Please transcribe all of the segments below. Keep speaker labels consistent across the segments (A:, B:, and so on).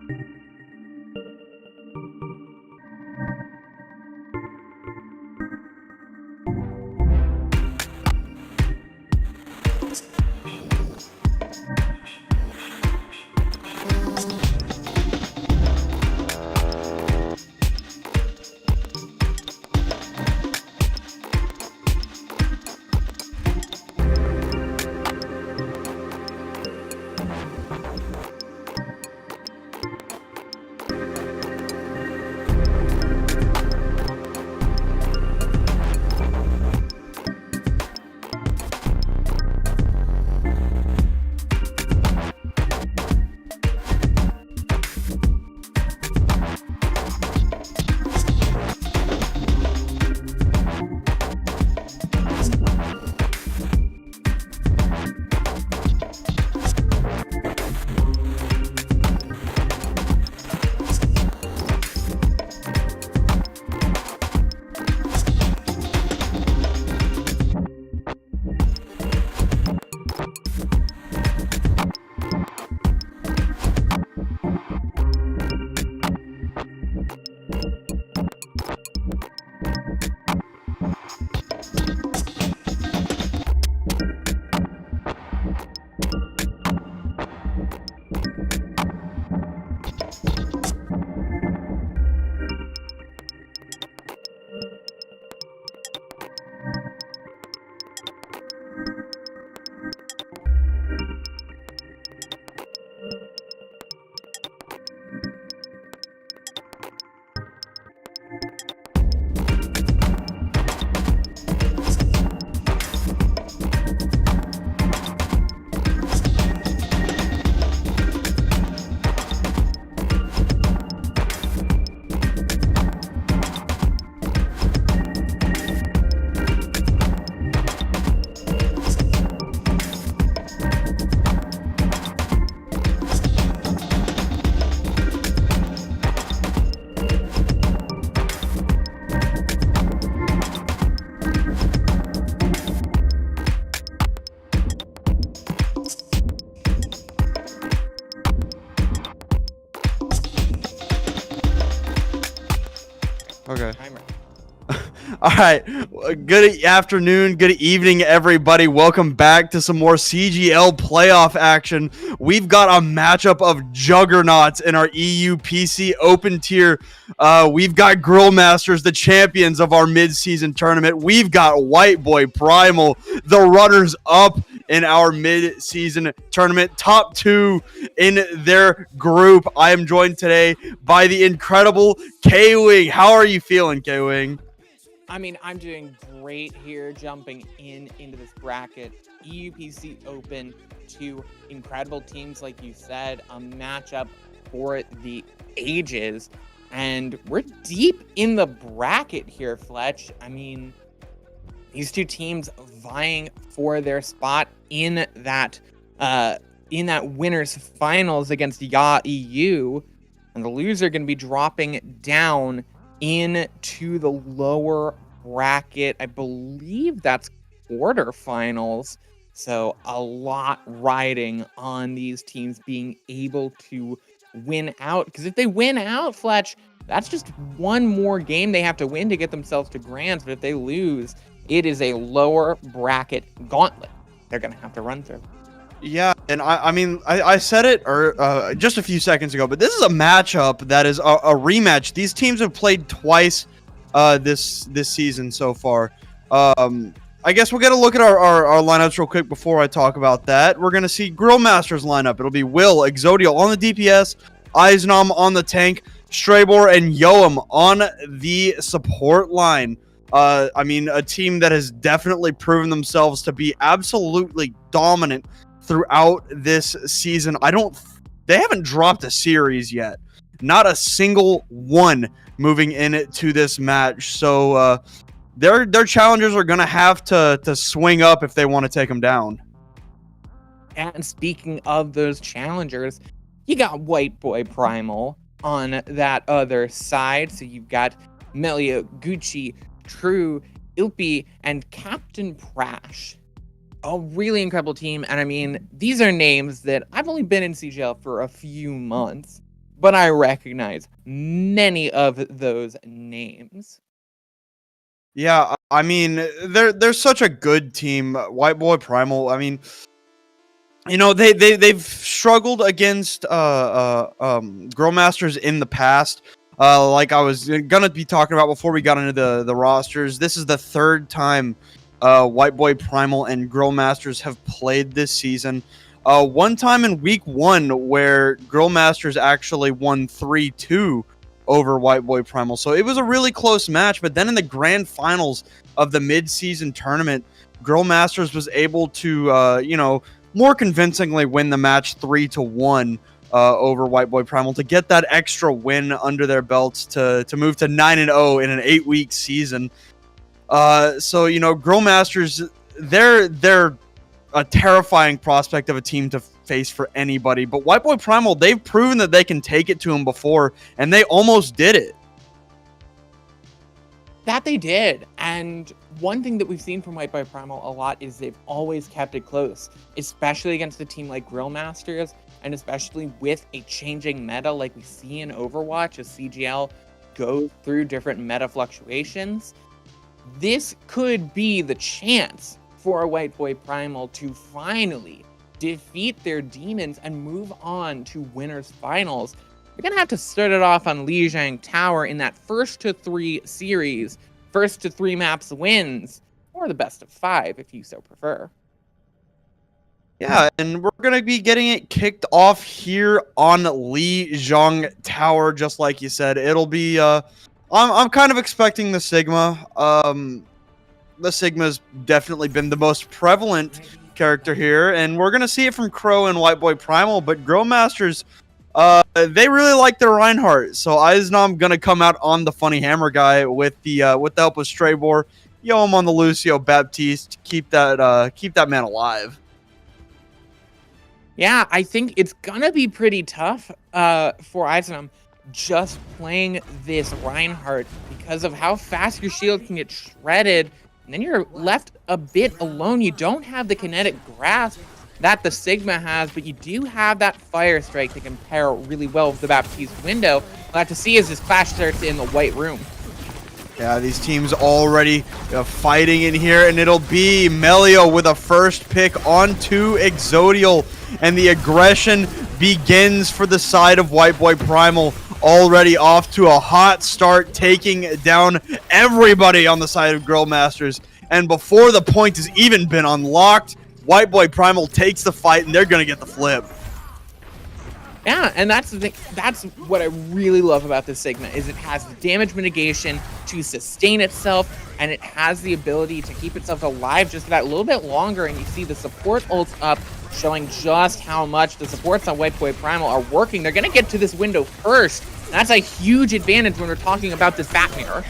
A: Okay. All right. Good afternoon, good evening, everybody. Welcome back to some more CGL playoff action. We've got a matchup of juggernauts in our EU PC Open tier. We've got GrillMasters, the champions of our mid-season tournament. We've got Whiteboy Primal, the runners-up in our mid-season tournament. Top two in their group. I am joined today by the incredible K-Wing. How are you feeling, K-Wing?
B: I mean, I'm doing great here, jumping into this bracket. EUPC Open, two incredible teams, like you said, a matchup for the ages. And we're deep in the bracket here, Fletch. I mean, these two teams vying for their spot in that winners finals against YA EU, and the loser going to be dropping down into the lower bracket. I believe that's quarterfinals. So a lot riding on these teams being able to win out. Because if they win out, Fletch, that's just one more game they have to win to get themselves to grands. But if they lose, it is a lower bracket gauntlet they're going to have to run through.
A: Yeah, and I mean, I said it just a few seconds ago, but this is a matchup that is a rematch. These teams have played twice this season so far. I guess we're going to look at our lineups real quick before I talk about that. We're going to see GrillMasters lineup. It'll be Will, Exodial on the DPS, Eisnom on the tank, Straybor and Yoam on the support line. I mean, a team that has definitely proven themselves to be absolutely dominant throughout this season. They haven't dropped a series yet. Not a single one moving into this match. So their challengers are going to have to swing up if they want to take them down.
B: And speaking of those challengers, you got Whiteboy Primal on that other side. So you've got Melio, Gucci, True, Ilpi, and Captain Prash. A really incredible team. And I mean, these are names that I've only been in CGL for a few months, but I recognize many of those names.
A: Yeah, I mean, they're such a good team, Whiteboy Primal. I mean, you know, they've struggled against GrillMasters in the past. Like I was gonna be talking about before we got into the rosters. This is the third time Whiteboy Primal and GrillMasters have played this season. One time in week 1 where GrillMasters actually won 3-2 over Whiteboy Primal. So it was a really close match. But then in the grand finals of the mid-season tournament, GrillMasters was able to, you know, more convincingly win the match 3-1 over Whiteboy Primal to get that extra win under their belts to move to 9-0 in an 8-week season. So you know, GrillMasters, they're a terrifying prospect of a team to face for anybody. But Whiteboy Primal, they've proven that they can take it to them before, and they almost did it.
B: That they did. And one thing that we've seen from Whiteboy Primal a lot is they've always kept it close, especially against a team like GrillMasters, and especially with a changing meta like we see in Overwatch as CGL goes through different meta fluctuations. This could be the chance for Whiteboy Primal to finally defeat their demons and move on to winners finals. They're going to have to start it off on Lijiang Tower in that first to 3 series, first to 3 maps wins, or the best of 5 if you so prefer.
A: Yeah, and we're going to be getting it kicked off here on Lijiang Tower, just like you said. It'll be, I'm kind of expecting the Sigma. The Sigma's definitely been the most prevalent character here, and we're going to see it from Crow and Whiteboy Primal, but GrillMasters, they really like their Reinhardt, so Eisnom gonna come out on the funny hammer guy with the help of Straybor. Yo him on the Lucio Baptiste, keep that man alive.
B: Yeah, I think it's gonna be pretty tough for Eisnom just playing this Reinhardt because of how fast your shield can get shredded, and then you're left a bit alone. You don't have the kinetic grasp that the Sigma has, but you do have that Fire Strike that can pair really well with the Baptiste window. We'll have to see as this clash starts in the White Room.
A: Yeah, these teams already fighting in here, and it'll be Melio with a first pick onto Exodial, and the aggression begins for the side of Whiteboy Primal. Already off to a hot start, taking down everybody on the side of GrillMasters, and before the point has even been unlocked, Whiteboy Primal takes the fight, and they're going to get the flip.
B: Yeah, and that's the thing. That's what I really love about this Sigma, is it has the damage mitigation to sustain itself, and it has the ability to keep itself alive just that little bit longer, and you see the support ults up, showing just how much the supports on Whiteboy Primal are working. They're going to get to this window first. That's a huge advantage when we're talking about this bat mirror.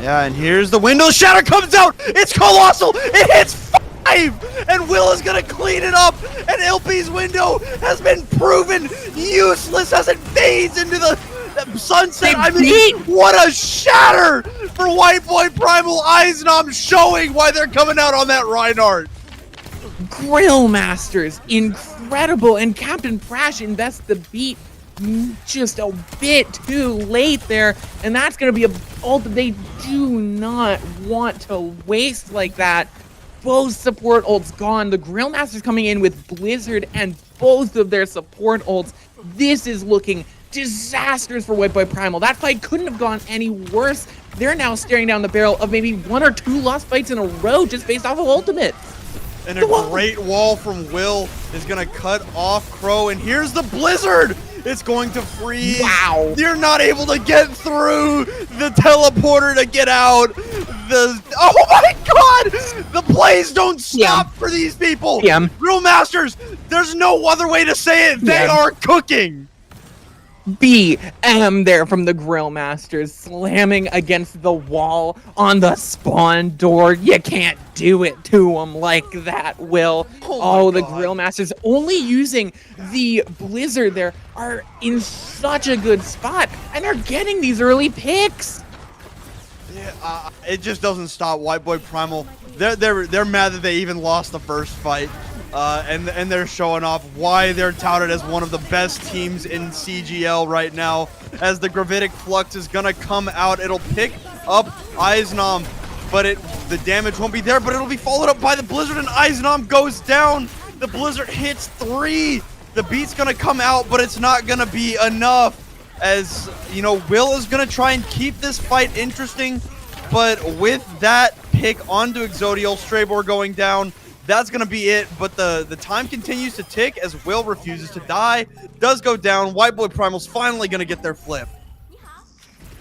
A: Yeah, and here's the window. Shatter comes out. It's colossal. It hits 5, and Will is going to clean it up. And LP's window has been proven useless as it fades into the sunset. I mean, what a shatter for Whiteboy Primal. Eisnom showing why they're coming out on that Reinhardt.
B: GrillMasters, incredible, and Captain Prash invests the beat just a bit too late there, and that's going to be a ult they do not want to waste like that. Both support ults gone. The GrillMasters coming in with Blizzard and both of their support ults. This is looking disastrous for Whiteboy Primal. That fight couldn't have gone any worse. They're now staring down the barrel of maybe 1 or 2 lost fights in a row just based off of ultimate.
A: And a great wall from Will is going to cut off Crow. And here's the Blizzard. It's going to freeze.
B: Wow.
A: You're not able to get through the teleporter to get out. Oh my god! The plays don't stop for these people. GrillMasters, there's no other way to say it. They are cooking.
B: BM there from the GrillMasters, slamming against the wall on the spawn door. You can't do it to them like that, Will. Oh, the GrillMasters only using the Blizzard there are in such a good spot, and they're getting these early picks.
A: Yeah, it just doesn't stop. Whiteboy Primal, they're mad that they even lost the first fight. and they're showing off why they're touted as one of the best teams in CGL right now. As the Gravitic Flux is gonna come out, it'll pick up Eisnom, but the damage won't be there, but it'll be followed up by the Blizzard, and Eisnom goes down. The Blizzard hits 3. The beat's gonna come out, but it's not gonna be enough. As you know, Will is gonna try and keep this fight interesting, but with that pick onto Exodial, Straybor going down, that's gonna be it. But the time continues to tick as Will refuses to die, does go down. Whiteboy Primal's finally gonna get their flip.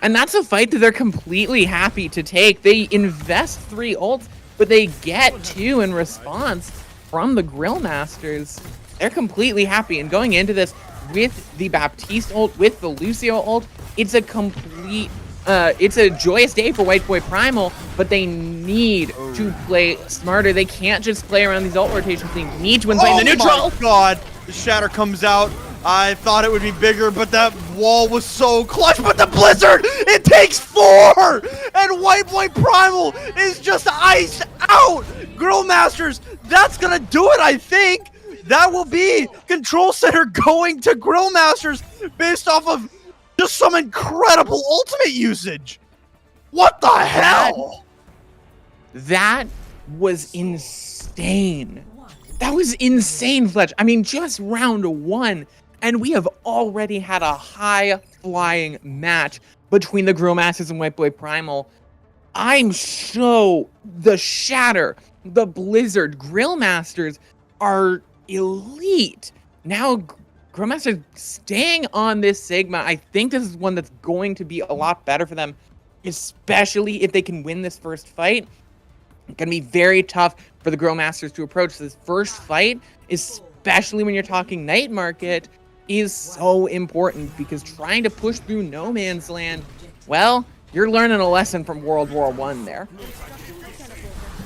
B: And that's a fight that they're completely happy to take. They invest 3 ults, but they get 2 in response from the GrillMasters. They're completely happy. And going into this with the Baptiste ult, with the Lucio ult, it's a complete, it's a joyous day for Whiteboy Primal, but they need to play smarter. They can't just play around these ult rotations. They need to win the neutral.
A: Oh my god, the Shatter comes out. I thought it would be bigger, but that wall was so clutch. But the Blizzard, it takes 4! And Whiteboy Primal is just iced out! GrillMasters, that's gonna do it, I think! That will be Control Center going to GrillMasters based off of just some incredible ultimate usage! What the hell?
B: That was insane. That was insane, Fletch. I mean, just round 1. And we have already had a high-flying match between the GrillMasters and Whiteboy Primal. I'm so... The Shatter, the Blizzard, GrillMasters are elite. Now, GrillMasters staying on this Sigma, I think this is one that's going to be a lot better for them, especially if they can win this first fight. It's going to be very tough for the GrillMasters to approach this first fight, especially when you're talking Night Market, is so important because trying to push through no man's land, well, you're learning a lesson from World War I there.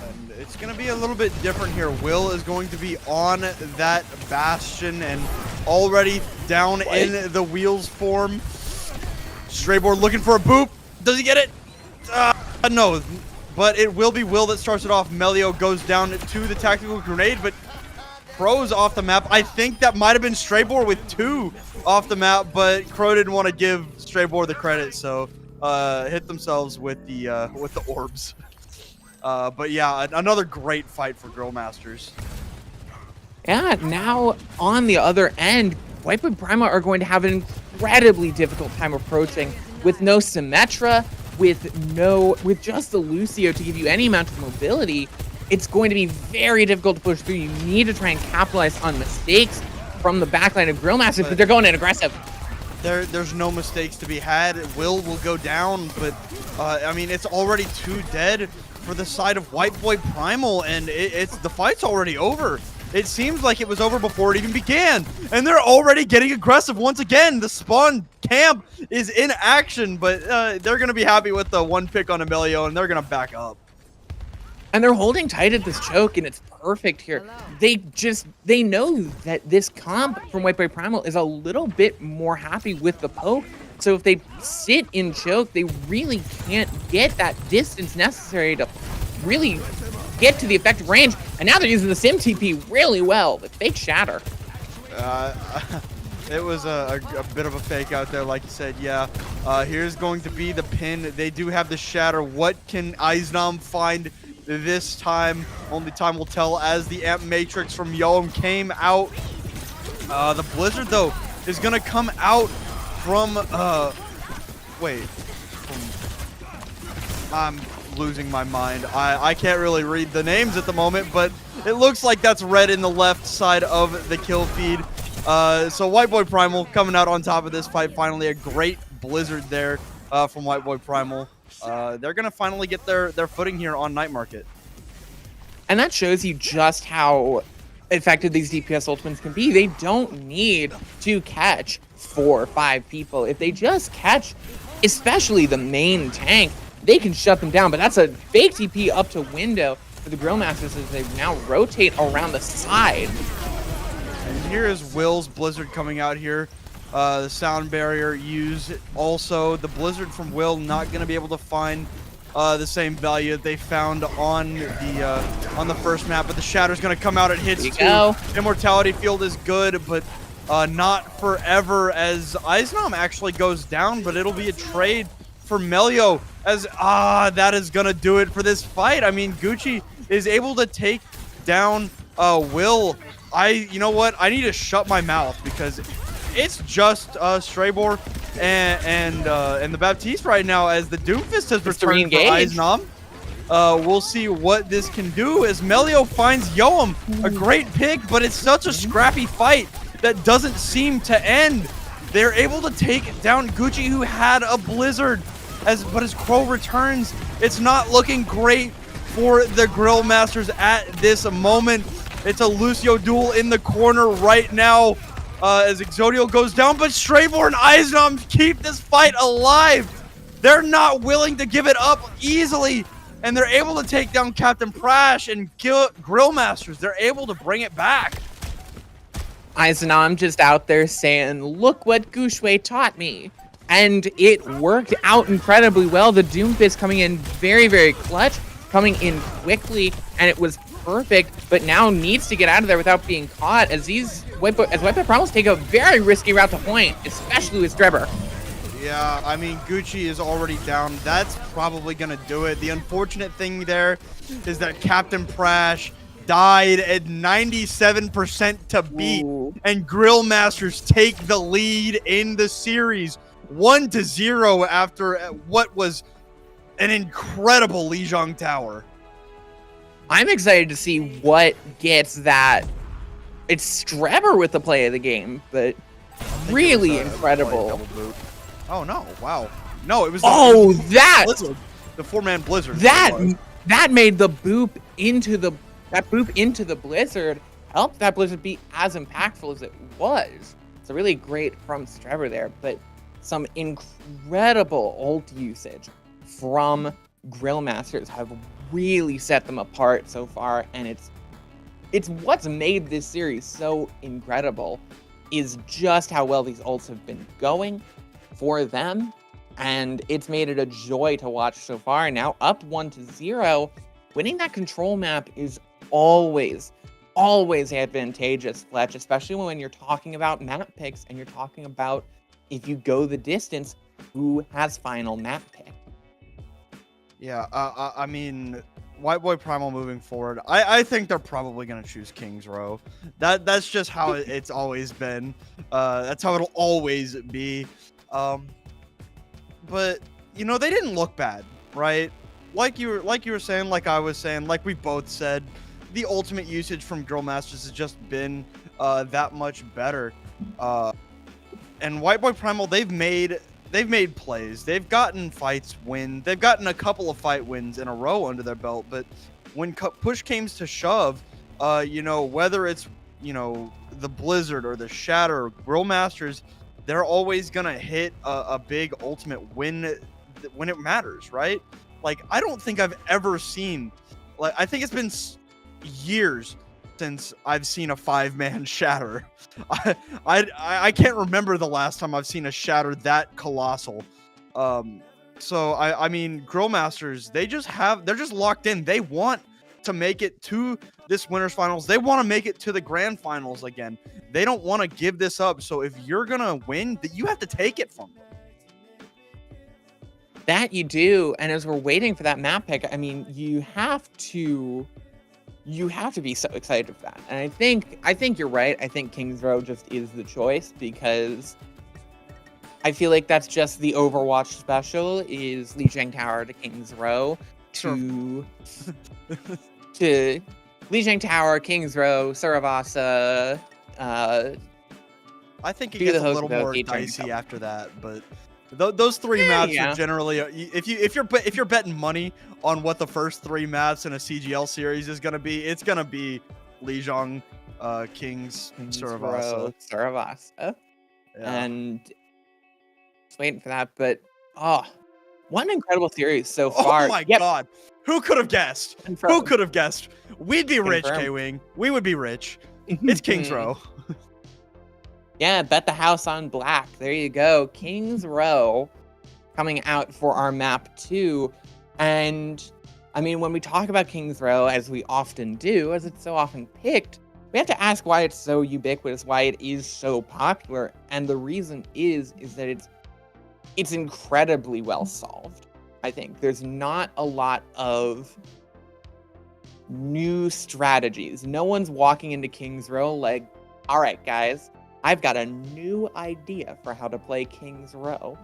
A: And it's going to be a little bit different here. Will is going to be on that Bastion and already down in the wheels form. Straybor looking for a boop. Does he get it? No, but it will be Will that starts it off. Melio goes down to the tactical grenade, but Crow's off the map. I think that might have been Straybor with 2 off the map, but Crow didn't want to give Straybor the credit, so hit themselves with the orbs. But yeah, another great fight for GrillMasters.
B: Yeah, now on the other end, Whiteboy Primal are going to have an incredibly difficult time approaching with no Symmetra, with just the Lucio to give you any amount of mobility. It's going to be very difficult to push through. You need to try and capitalize on mistakes from the backline of GrillMasters, but they're going in aggressive.
A: There's no mistakes to be had. Will go down, but I mean, it's already 2 dead for the side of Whiteboy Primal, and the fight's already over. It seems like it was over before it even began, and they're already getting aggressive once again. The spawn camp is in action, but they're gonna be happy with the 1 pick on Emilio, and they're gonna back up.
B: And they're holding tight at this choke, and it's perfect here. They know that this comp from Whiteboy Primal is a little bit more happy with the poke. So if they sit in choke, they really can't get that distance necessary to really get to the effective range. And now they're using the Sim TP really well with fake Shatter.
A: It was a bit of a fake out there, like you said. Yeah, here's going to be the pin. They do have the Shatter. What can Eisnom find this time? Only time will tell as the Amp Matrix from Yoam came out. The Blizzard, though, is going to come out from, I'm losing my mind. I can't really read the names at the moment, but it looks like that's red in the left side of the kill feed. So Whiteboy Primal coming out on top of this fight. Finally, a great Blizzard there from Whiteboy Primal. They're going to finally get their footing here on Night Market.
B: And that shows you just how effective these DPS ultimates can be. They don't need to catch 4 or 5 people. If they just catch, especially the main tank, they can shut them down. But that's a fake TP up to window for the GrillMasters as they now rotate around the side.
A: And here is Will's Blizzard coming out here. The sound barrier used. Also, the Blizzard from Will not going to be able to find the same value that they found on the first map, but the Shatter's gonna come out. It hits too. Immortality Field is good, but not forever, as Eisnom actually goes down, but it'll be a trade for Melio, as that is gonna do it for this fight. I mean, Gucci is able to take down Will. You know what? I need to shut my mouth because it's just Straybor and the Baptiste right now, as the Doomfist has returned for Eisnom. We'll see what this can do as Melio finds Yoam. A great pick, but it's such a scrappy fight that doesn't seem to end. They're able to take down Gucci, who had a Blizzard, but as Crow returns, it's not looking great for the GrillMasters at this moment. It's a Lucio duel in the corner right now as Exodio goes down, but Straybor and Eisnom keep this fight alive. They're not willing to give it up easily, and they're able to take down Captain Prash and kill GrillMasters. They're able to bring it back.
B: Eisnom just out there saying, look what Gushue taught me. And it worked out incredibly well. The Doomfist coming in very, very clutch, coming in quickly, and it was perfect, but now needs to get out of there without being caught, as Whiteboy Primal take a very risky route to point, especially with Strebber.
A: Yeah, I mean, Gucci is already down. That's probably going to do it. The unfortunate thing there is that Captain Prash died at 97% to beat, and GrillMasters take the lead in the series 1-0 after what was an incredible Lijiang Tower.
B: I'm excited to see what gets that. It's Strebber with the play of the game, but really incredible.
A: Oh no! Wow. No, it was. The four-man Blizzard.
B: That made the boop into the Blizzard, helped that Blizzard be as impactful as it was. It's a really great from Strebber there, but some incredible ult usage from GrillMasters have really set them apart so far, and it's what's made this series so incredible is just how well these ults have been going for them, and it's made it a joy to watch so far. Now up 1-0, winning that control map is always advantageous, Fletch, especially when you're talking about map picks and you're talking about, if you go the distance, who has final map pick.
A: Yeah, I mean, Whiteboy Primal moving forward, I think they're probably going to choose King's Row. That's just how it's always been. That's how it'll always be. But, you know, they didn't look bad, right? Like you were saying, like I was saying, like we both said, the ultimate usage from GrillMasters has just been that much better. And Whiteboy Primal, they've made plays. They've gotten fights win. They've gotten a couple of fight wins in a row under their belt. But when push came to shove, you know, whether it's, you know, the Blizzard or the Shatter, GrillMasters, they're always gonna hit a big ultimate win when it matters, right? Like, I don't think I've ever seen, like, I think it's been years since I've seen a 5-man Shatter. I can't remember the last time I've seen a Shatter that colossal. So I mean, GrillMasters, they're just locked in. They want to make it to this winners finals. They want to make it to the grand finals again. They don't want to give this up. So if you're gonna win, you have to take it from them.
B: That you do, and as we're waiting for that map pick, I mean, you have to be so excited for that. And I think you're right. I think King's Row just is the choice, because I feel like that's just the Overwatch special, is Lijiang Tower to King's Row to Lijiang Tower, King's Row, Saravasa.
A: I think it gets a little more dicey after that, but those three maps are generally, if you're betting money on what the first 3 maps in a CGL series is gonna be, it's gonna be Lijiang, King's Saravasa.
B: Yeah. And just waiting for that, but what an incredible series so far.
A: Oh my god. Who could have guessed? Who could have guessed? We'd be rich, K-Wing. We would be rich. It's King's Row.
B: Yeah, bet the house on black. There you go. King's Row coming out for our map 2. And I mean, when we talk about King's Row, as we often do, as it's so often picked, we have to ask why it's so ubiquitous, why it is so popular. And the reason is that it's incredibly well solved. I think there's not a lot of new strategies. No one's walking into King's Row like, all right, guys, I've got a new idea for how to play King's Row.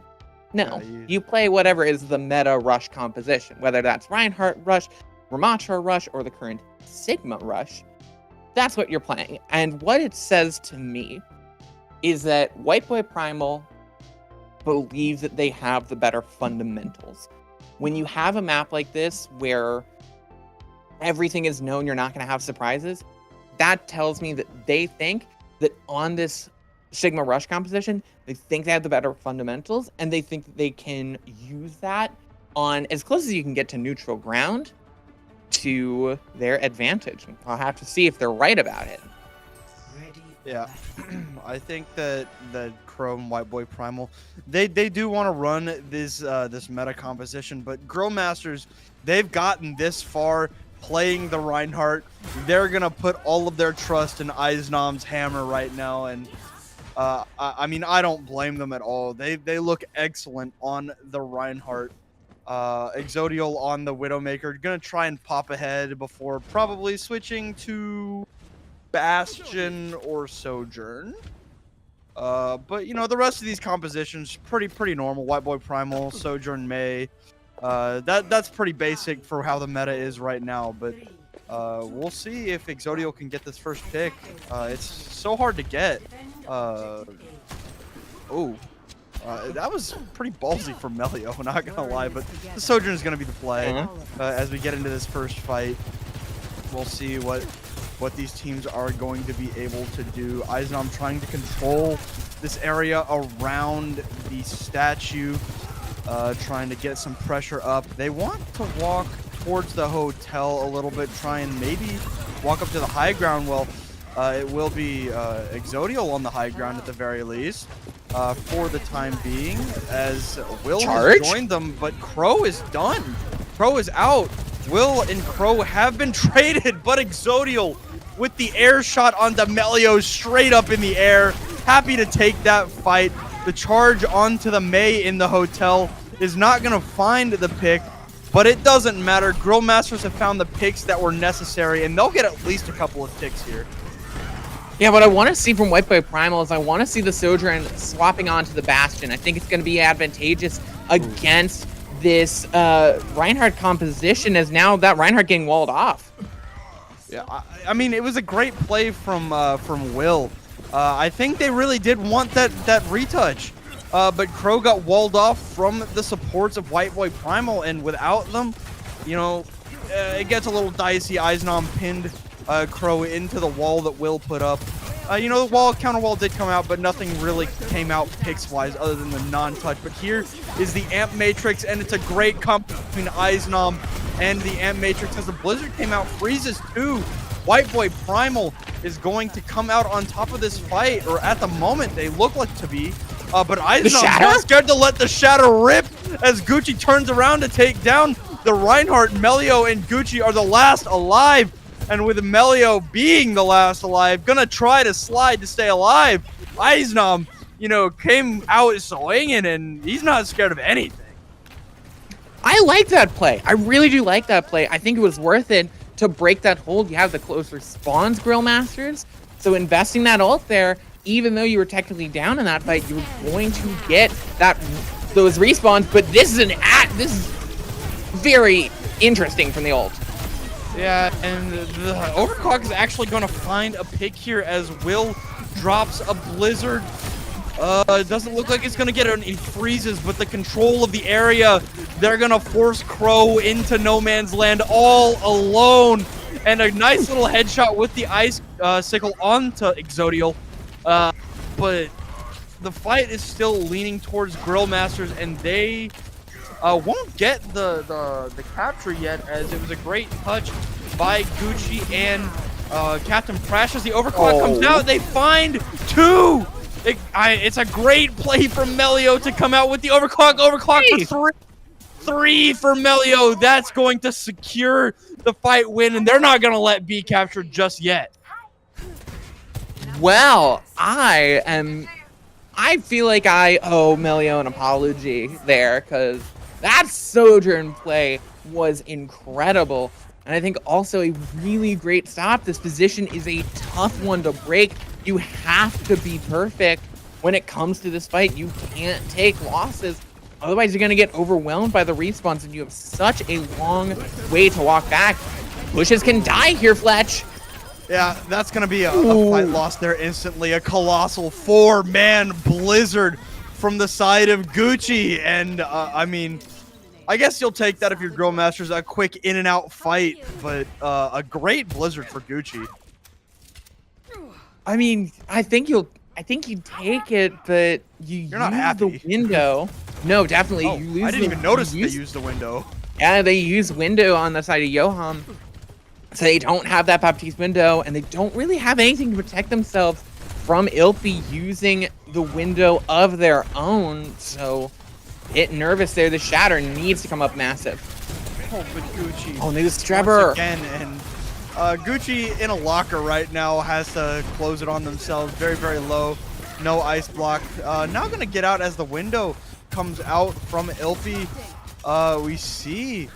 B: No, you play whatever is the meta rush composition, whether that's Reinhardt Rush, Ramatra Rush, or the current Sigma Rush. That's what you're playing. And what it says to me is that Whiteboy Primal believes that they have the better fundamentals. When you have a map like this where everything is known, you're not going to have surprises, that tells me that they think that on this Sigma Rush composition, they think they have the better fundamentals, and they think that they can use that on as close as you can get to neutral ground to their advantage. I'll have to see if they're right about it.
A: Yeah, I think that Crow and Whiteboy Primal, they do want to run this meta composition, but GrillMasters, they've gotten this far playing the Reinhardt. They're gonna put all of their trust in Eisnom's hammer right now, and I mean, I don't blame them at all. They look excellent on the Reinhardt. Exodial on the Widowmaker, gonna try and pop ahead before probably switching to Bastion or Sojourn. But you know, the rest of these compositions pretty normal. Whiteboy Primal, Sojourn May. That's pretty basic for how the meta is right now, but we'll see if Exodial can get this first pick. It's so hard to get. That was pretty ballsy for Melio, not gonna lie, but the Sojourn is gonna be the play as we get into this first fight. We'll see what these teams are going to be able to do. Eisnom trying to control this area around the statue, trying to get some pressure up. They want to walk towards the hotel a little bit, try and maybe walk up to the high ground. Well, it will be Exodial on the high ground at the very least. For the time being, as Will has joined them, but Crow is done. Crow is out. Will and Crow have been traded, but Exodial with the air shot on Melio straight up in the air. Happy to take that fight. The charge onto the May in the hotel is not going to find the pick, but it doesn't matter. GrillMasters have found the picks that were necessary, and they'll get at least a couple of ticks here.
B: Yeah, what I want to see from Whiteboy Primal is I want to see the Sojourn swapping onto the Bastion. I think it's going to be advantageous against this Reinhardt composition, as now that Reinhardt getting walled off.
A: Yeah, I mean, it was a great play from Will. I think they really did want that retouch, but Crow got walled off from the supports of Whiteboy Primal, and without them, you know, it gets a little dicey. Eisnom pinned Crow into the wall that Will put up. You know, the counter wall did come out, but nothing really came out picks-wise other than the non-touch. But here is the Amp Matrix, and it's a great comp between Eisnom and the Amp Matrix. As the Blizzard came out, freezes too. Whiteboy Primal is going to come out on top of this fight, or at the moment they look like to be. But Eisnom's not scared to let the Shatter rip as Gucci turns around to take down the Reinhardt. Melio and Gucci are the last alive. And with Melio being the last alive, gonna try to slide to stay alive. Eisnom, you know, came out swinging, and he's not scared of anything.
B: I like that play. I really do like that play. I think it was worth it to break that hold. You have the closer spawns, GrillMasters. So investing that ult there, even though you were technically down in that fight, you were going to get those respawns. But this is very interesting from the ult.
A: Yeah, and the Overclock is actually going to find a pick here as Will drops a Blizzard. It doesn't look like it's going to get it. He freezes, but the control of the area, they're going to force Crow into no man's land all alone. And a nice little headshot with the Ice Sickle onto Exodial. But the fight is still leaning towards GrillMasters, and they won't get the capture yet, as it was a great touch by Gucci, and Captain Crash as the Overclock comes out. They find two. It's a great play from Melio to come out with the Overclock. Overclock for 3. 3 for Melio. That's going to secure the fight win, and they're not going to let B capture just yet.
B: Well, I feel like I owe Melio an apology there, because that Sojourn play was incredible. And I think also a really great stop. This position is a tough one to break. You have to be perfect when it comes to this fight. You can't take losses. Otherwise, you're going to get overwhelmed by the respawns, and you have such a long way to walk back. Pushes can die here, Fletch.
A: Yeah, that's going to be a fight lost there instantly. A colossal 4-man blizzard from the side of Gucci. And, I mean, I guess you'll take that if you're GrillMasters. A quick in-and-out fight, but a great blizzard for Gucci.
B: I mean, I think you'd take it, but you're
A: not
B: use
A: happy.
B: The window. No, definitely.
A: Oh,
B: You lose
A: I didn't even notice they used the window.
B: Yeah, they use window on the side of Johan. So they don't have that Baptiste window, and they don't really have anything to protect themselves from Ilpy using the window of their own. So, bit nervous there. The Shatter needs to come up massive.
A: Oh, but Gucci.
B: Oh, they use Trevor.
A: Again, and Gucci in a locker right now has to close it on themselves. Very, very low. No ice block. Now going to get out as the window comes out from Ilpy. We see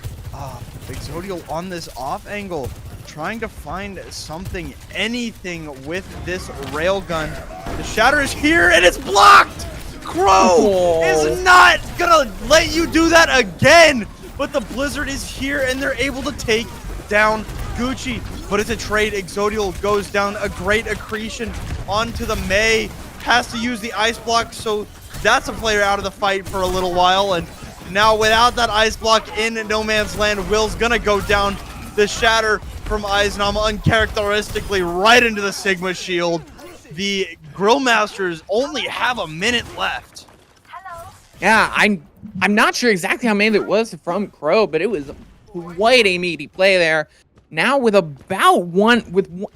A: Exodial on this off angle, trying to find something, anything with this railgun. The Shatter is here, and it's blocked! Crow is not gonna let you do that again! But the Blizzard is here, and they're able to take down Gucci. But it's a trade. Exodial goes down. A great accretion onto the May. Has to use the ice block, so that's a player out of the fight for a little while. And now without that ice block in no man's land, Will's gonna go down. The Shatter from Eisenam uncharacteristically right into the Sigma shield. The GrillMasters only have a minute left.
B: Yeah, I'm not sure exactly how many it was from Crow, but it was quite a meaty play there. Now with about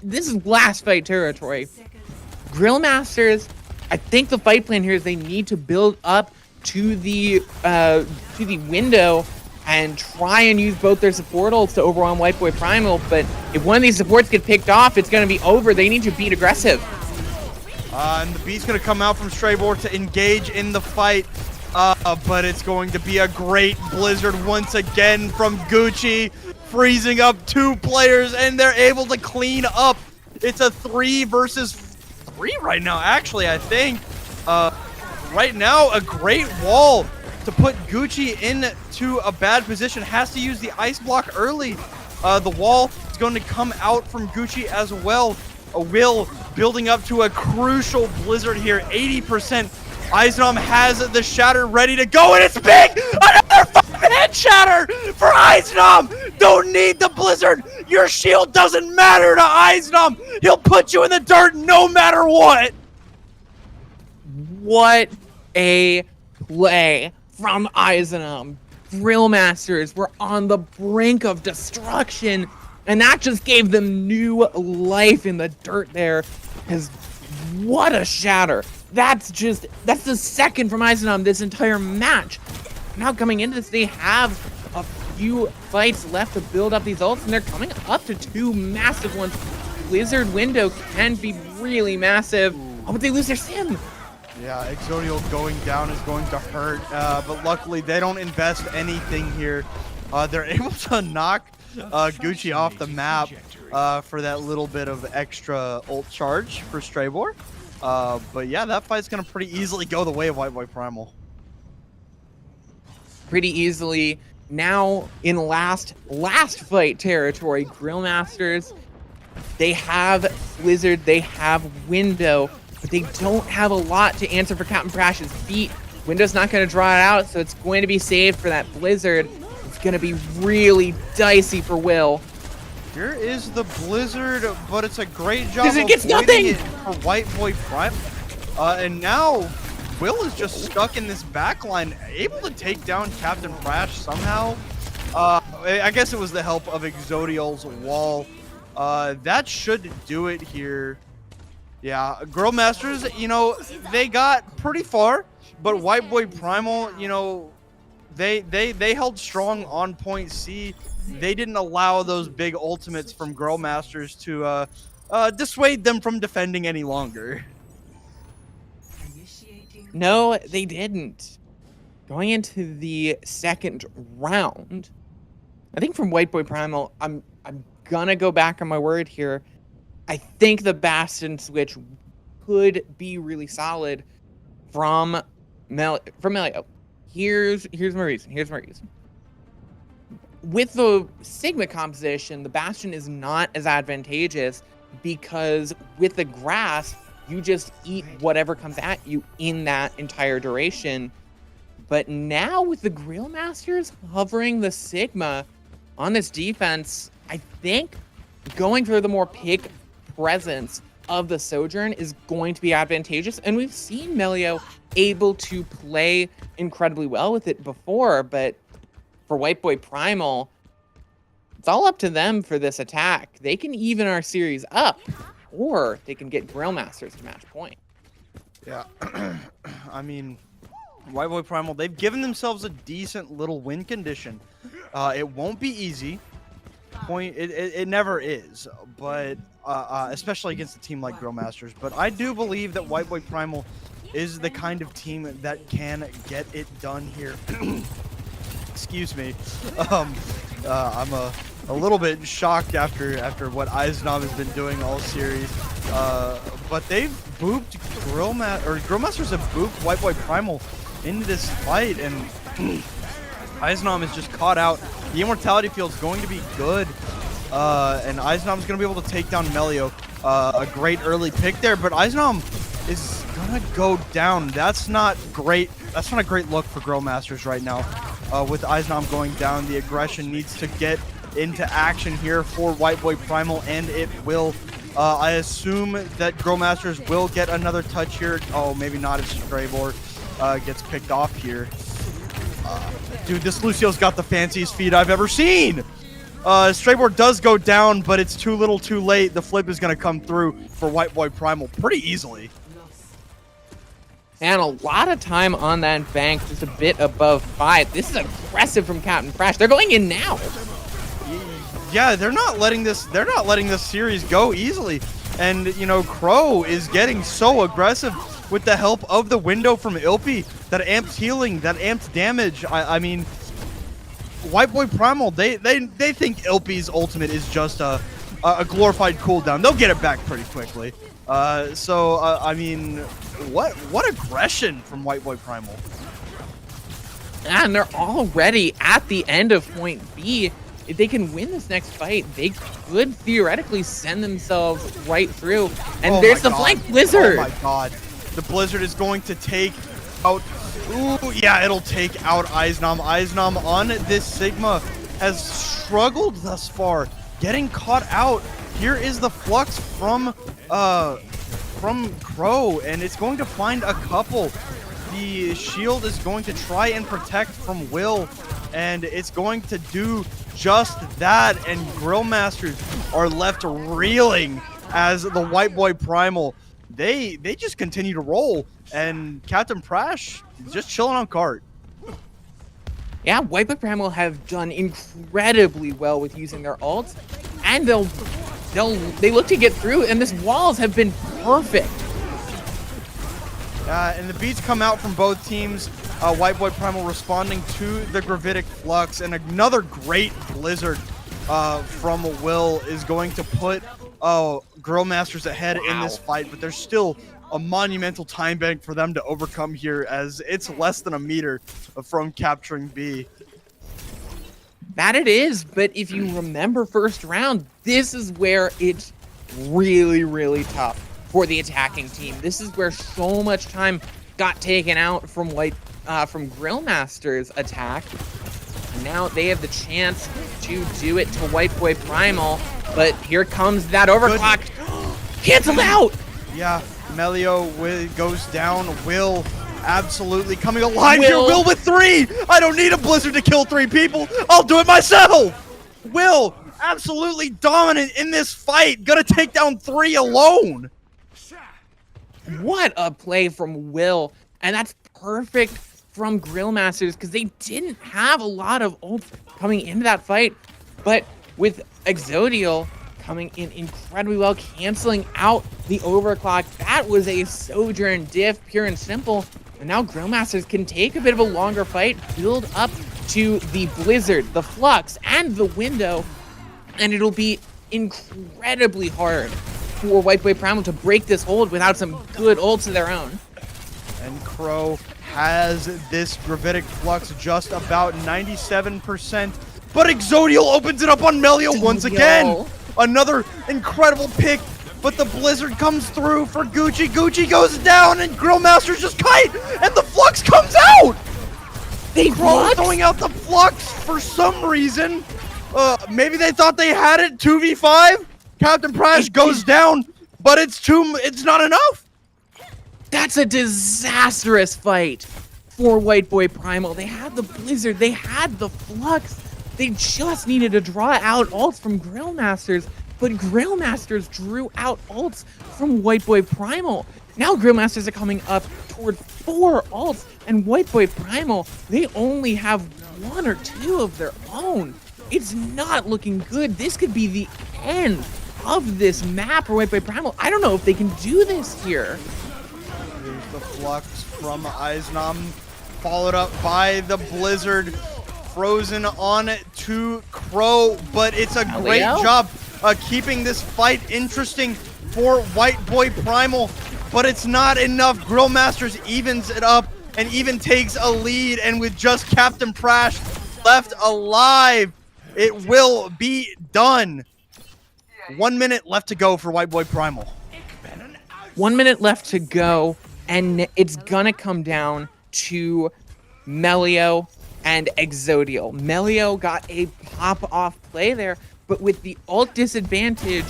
B: this is last fight territory. GrillMasters, I think the fight plan here is they need to build up to the window and try and use both their support ults to overwhelm Whiteboy Primal, but if one of these supports get picked off, it's going to be over. They need to beat aggressive.
A: And the beat's going to come out from Straybor to engage in the fight, but it's going to be a great blizzard once again from Gucci, freezing up 2 players, and they're able to clean up. It's a 3 versus 3 right now, actually, I think. Right now, a great wall to put Gucci into a bad position. Has to use the ice block early. The wall is going to come out from Gucci as well. Will building up to a crucial blizzard here. 80%. Eisenam has the Shatter ready to go, and it's big! Another fucking head Shatter for Eisenam! Don't need the blizzard! Your shield doesn't matter to Eisenam! He'll put you in the dirt no matter what!
B: What a play from Eisenam. GrillMasters were on the brink of destruction, and that just gave them new life in the dirt there. Because what a Shatter. That's the second from Eisenam this entire match. Now coming into this, they have a few fights left to build up these ults, and they're coming up to 2 massive ones. Blizzard window can be really massive. Oh, but they lose their sim.
A: Yeah, Exodial going down is going to hurt, but luckily they don't invest anything here. They're able to knock Gucci off the map for that little bit of extra ult charge for Straybor. But yeah, that fight's going to pretty easily go the way of Whiteboy Primal.
B: Pretty easily. Now in last fight territory, GrillMasters, they have Blizzard, they have Window, but they don't have a lot to answer for Captain Prash's beat. Window's not going to draw it out, so it's going to be saved for that Blizzard. It's going to be really dicey for Will.
A: Here is the Blizzard, but it's a great job
B: Blizzard gets nothing!
A: It for Whiteboy Primal. And now Will is just stuck in this backline, able to take down Captain Prash somehow. I guess it was the help of Exodial's wall. That should do it here. Yeah, GrillMasters, you know, they got pretty far, but Whiteboy Primal, you know, They held strong on point C. They didn't allow those big ultimates from GrillMasters to dissuade them from defending any longer.
B: No, they didn't. Going into the second round, I think from Whiteboy Primal, I'm gonna go back on my word here. I think the Bastion switch could be really solid from Melio. Here's my reason. With the Sigma composition, the Bastion is not as advantageous because with the grass, you just eat whatever comes at you in that entire duration. But now with the GrillMasters hovering the Sigma on this defense, I think going for the more pick presence of the Sojourn is going to be advantageous. And we've seen Melio able to play incredibly well with it before, but for Whiteboy Primal, it's all up to them for this attack. They can even our series up, or they can get GrillMasters to match point.
A: Yeah, I mean, Whiteboy Primal, they've given themselves a decent little win condition. It won't be easy. It never is, but especially against a team like GrillMasters. But I do believe that Whiteboy Primal is the kind of team that can get it done here. Excuse me. I'm a little bit shocked after what Eisenam has been doing all series. But they've booped GrillMasters have booped Whiteboy Primal into this fight, and Eisenam is just caught out. The Immortality Field is going to be good, and Eisenam is going to be able to take down Melio. A great early pick there, but Eisenam is going to go down. That's not great. That's not a great look for GrillMasters right now. With Eisenam going down, the aggression needs to get into action here for Whiteboy Primal, and it will. I assume that GrillMasters will get another touch here. Oh, maybe not if Straybor gets picked off here. Dude, this Lucio's got the fanciest feet I've ever seen. Straybor does go down, but it's too little too late. The flip is going to come through for Whiteboy Primal pretty easily.
B: And a lot of time on that bank, just a bit above 5. This is aggressive from Captain Crash. They're going in now.
A: Yeah, they're not letting this series go easily. And, you know, Crow is getting so aggressive with the help of the window from Ilpy. That amps healing, that amps damage. I mean, Whiteboy Primal, they think Ilpy's ultimate is just a glorified cooldown. They'll get it back pretty quickly. I mean, what aggression from Whiteboy Primal.
B: And they're already at the end of point B. If they can win this next fight, they could theoretically send themselves right through. And there's the flank Blizzard.
A: Oh my god. The Blizzard is going to take out... Ooh, yeah, it'll take out Eisenam. Eisenam on this Sigma has struggled thus far, getting caught out. Here is the Flux from Crow, and it's going to find a couple. The shield is going to try and protect from Will, and it's going to do just that, and GrillMasters are left reeling as the Whiteboy Primal. They just continue to roll, and Captain Prash just chilling on cart.
B: Yeah, Whiteboy Primal have done incredibly well with using their ults, and they look to get through, and this walls have been perfect.
A: And the beats come out from both teams. Whiteboy Primal responding to the Gravitic Flux, and another great Blizzard from Will is going to put GrillMasters ahead in this fight, but there's still a monumental time bank for them to overcome here, as it's less than a meter from capturing B.
B: That it is, but if you remember first round, this is where it's really, really tough for the attacking team. This is where so much time got taken out from GrillMasters' attack. And now they have the chance to do it to Whiteboy Primal, but here comes that overclock. Canceled out!
A: Yeah, Melio goes down. Will absolutely coming alive here. Will with 3! I don't need a Blizzard to kill 3 people. I'll do it myself! Will absolutely dominant in this fight. Gonna take down 3 alone.
B: What a play from Will. And that's perfect from GrillMasters because they didn't have a lot of ults coming into that fight. But with Exodial coming in incredibly well, canceling out the overclock, that was a Sojourn diff, pure and simple. And now GrillMasters can take a bit of a longer fight, build up to the Blizzard, the Flux, and the Window, and it'll be incredibly hard for Whiteboy Primal to break this hold without some good ults of their own.
A: And Crow has this Gravitic Flux just about 97%, but Exodial opens it up on Melio once again. Another incredible pick, but the Blizzard comes through for Gucci. Gucci goes down, and GrillMasters just kite, and the Flux comes out! Crow throwing out the Flux for some reason. Maybe they thought they had it 2v5. Captain Prash goes down, but it's not enough.
B: That's a disastrous fight for Whiteboy Primal. They had the Blizzard, they had the Flux. They just needed to draw out ults from GrillMasters, but GrillMasters drew out ults from Whiteboy Primal. Now GrillMasters are coming up toward 4 ults, and Whiteboy Primal, they only have 1 or 2 of their own. It's not looking good. This could be the end of this map for Whiteboy Primal. I don't know if they can do this here.
A: Here's the Flux from Eisnam, followed up by the Blizzard. Frozen on to Crow, but it's a great job keeping this fight interesting for Whiteboy Primal, but it's not enough. GrillMasters evens it up and even takes a lead, and with just Captain Prash left alive, it will be done. 1 minute left to go for Whiteboy Primal.
B: 1 minute left to go, and it's gonna come down to Melio and Exodial. Melio got a pop-off play there, but with the ult disadvantage,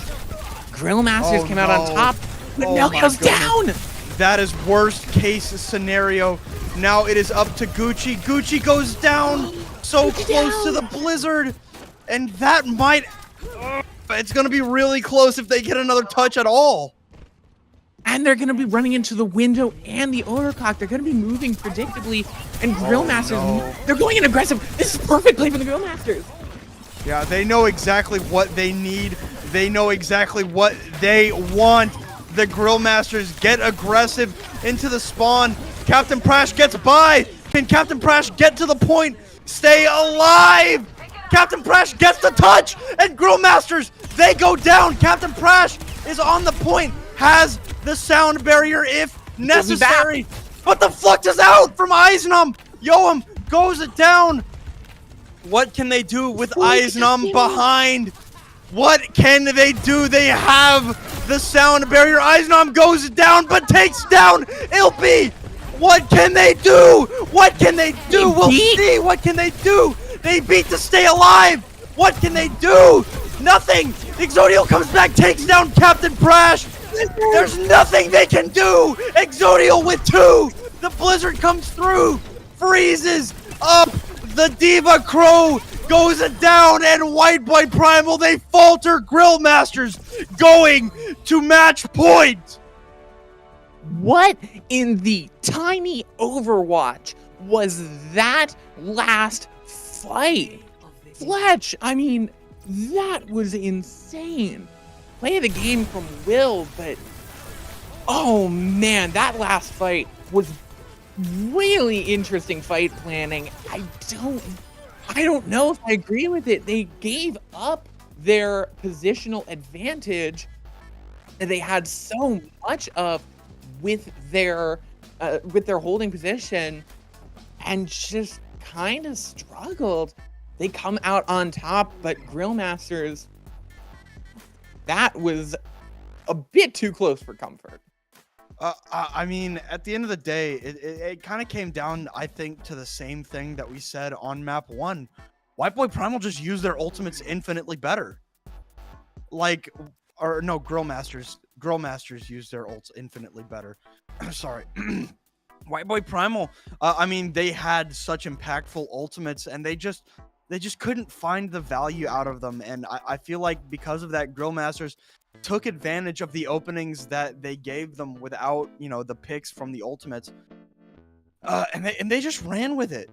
B: GrillMasters came out on top, but Melio's down!
A: That is worst case scenario. Now it is up to Gucci. Gucci goes down so close to the Blizzard, and that might... it's going to be really close if they get another touch at all.
B: And they're going to be running into the Window and the overclock. They're going to be moving predictably. And GrillMasters, they're going in aggressive. This is perfect play for the GrillMasters.
A: Yeah, they know exactly what they need. They know exactly what they want. The GrillMasters get aggressive into the spawn. Captain Prash gets by. Can Captain Prash get to the point? Stay alive! Captain Prash gets the touch! And GrillMasters, they go down. Captain Prash is on the point. Has the sound barrier if necessary. But the Flux is out from Eisnam. Yoam goes it down. What can they do with Eisnam behind? What can they do? They have the sound barrier. Eisnam goes down but takes down Ilpi. What can they do? What can they do? We'll see. What can they do? They beat to stay alive. What can they do? Nothing. Exodial comes back, takes down Captain Prash. There's nothing they can do. Exodial with 2. The Blizzard comes through, freezes up. The Diva Crow goes down, and Whiteboy Primal, they falter. GrillMasters going to match point.
B: What in the tiny Overwatch was that last fight? Fletch, I mean, that was insane. Play of the game from Will, but oh man, that last fight was really interesting fight planning. I don't know if I agree with it. They gave up their positional advantage that they had so much of with their holding position, and just kind of struggled. They come out on top, but GrillMasters, that was a bit too close for comfort.
A: I mean, at the end of the day, it kind of came down, I think, to the same thing that we said on map 1. Whiteboy Primal just used their ultimates infinitely better. Like, or no, GrillMasters used their ults infinitely better. Sorry. Whiteboy Primal, I mean, they had such impactful ultimates, and they just couldn't find the value out of them. And I feel like because of that, GrillMasters took advantage of the openings that they gave them without, you know, the picks from the ultimates. and they just ran with it.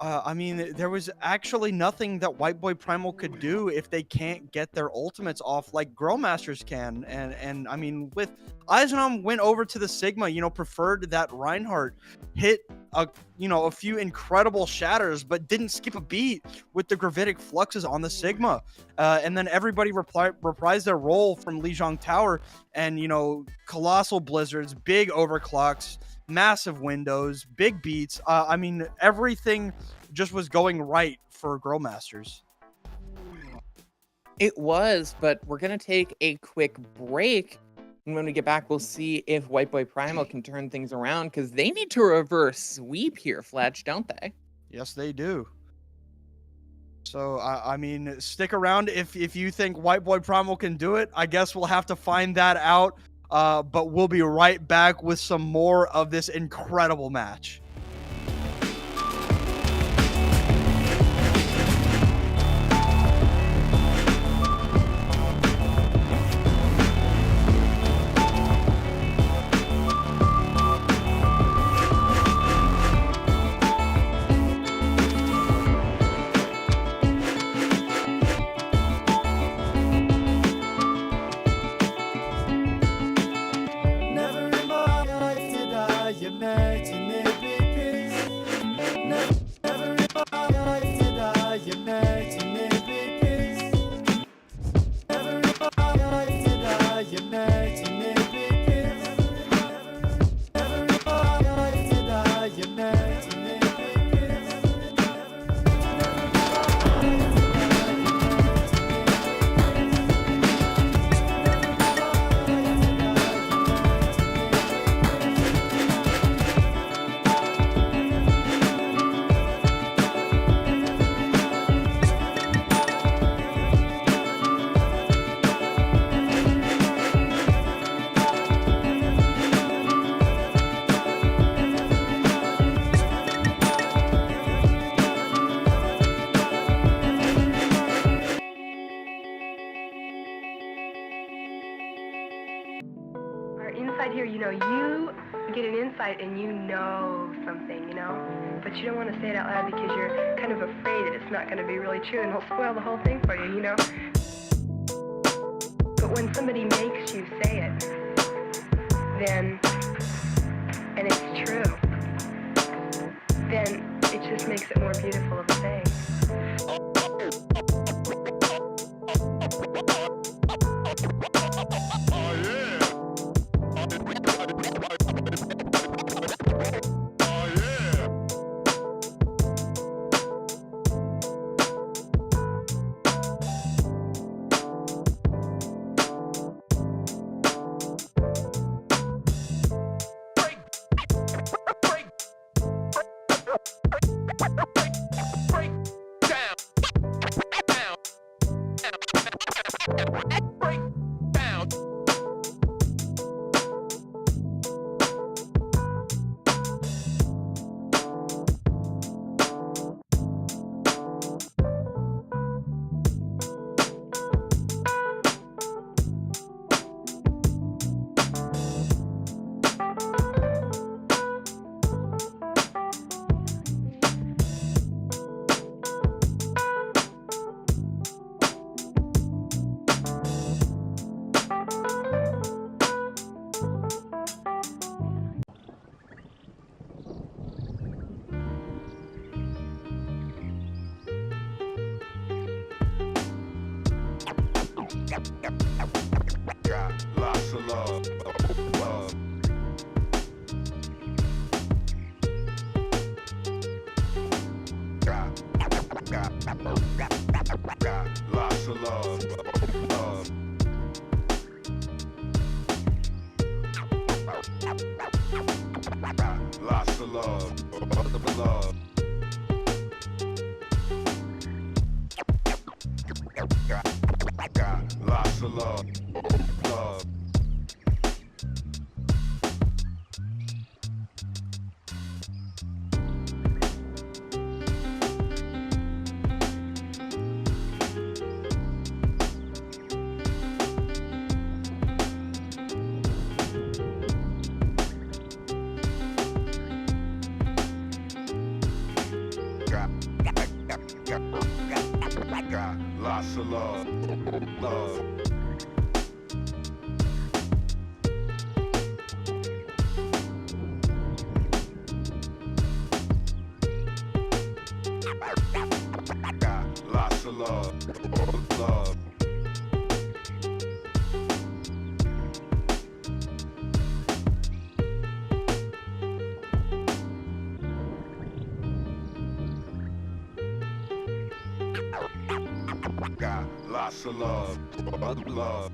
A: I mean, there was actually nothing that Whiteboy Primal could do if they can't get their ultimates off like GrillMasters can. And I mean, with Eisenham went over to the Sigma, preferred that Reinhardt hit a few incredible shatters, but didn't skip a beat with the gravitic fluxes on the Sigma. And then everybody reprised their role from Lijiang Tower, and colossal blizzards, big overclocks, massive windows, big beats. I mean, everything just was going right for GrillMasters.
B: It was, but we're going to take a quick break. And when we get back, we'll see if Whiteboy Primal can turn things around, because they need to reverse sweep here, Fletch, don't they?
A: Yes, they do. So, I mean, stick around if you think Whiteboy Primal can do it. I guess we'll have to find that out. But we'll be right back with some more of this incredible match.
C: Here, you get an insight and something, but you don't want to say it out loud because you're kind of afraid that it's not going to be really true and it'll spoil the whole thing for you, But when somebody makes you say it, then, and it's true, then it just makes it more beautiful of a thing.
D: Got lots of love. Got lots of love. Got lots of love.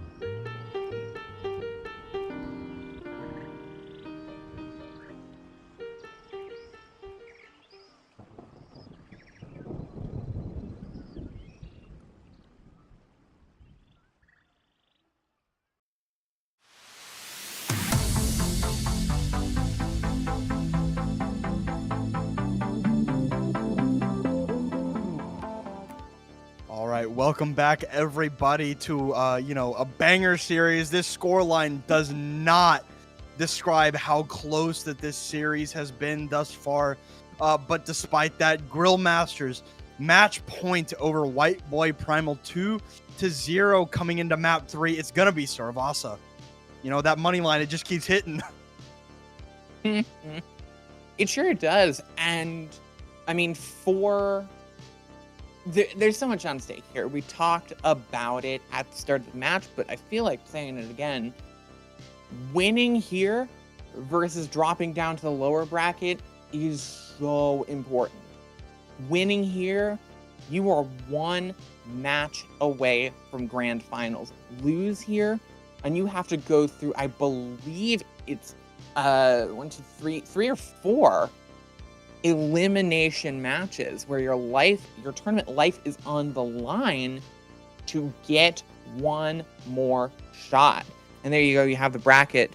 A: All right, welcome back everybody to a banger series. This scoreline does not describe how close that this series has been thus far. But despite that, GrillMasters match point over Whiteboy Primal 2-0 coming into map 3. It's gonna be Sarvasa. That money line, it just keeps hitting.
B: It sure does. And I mean, there's so much on stake here. We talked about it at the start of the match, but I feel like saying it again. Winning here versus dropping down to the lower bracket is so important. Winning here, you are one match away from grand finals. Lose here, and you have to go through, I believe it's 3 or 4 elimination matches where your tournament life is on the line to get one more shot. And there you go, you have the bracket.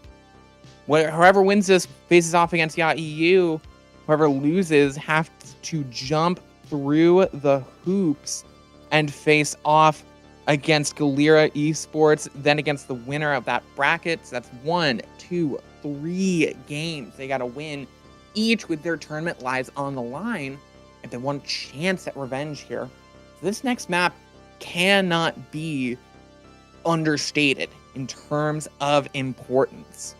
B: Whoever wins this faces off against EU. Whoever loses have to jump through the hoops and face off against Galera Esports, then against the winner of that bracket. So that's 1, 2, 3 games they gotta win, each with their tournament lives on the line, if they want a chance at revenge here. This next map cannot be understated in terms of importance.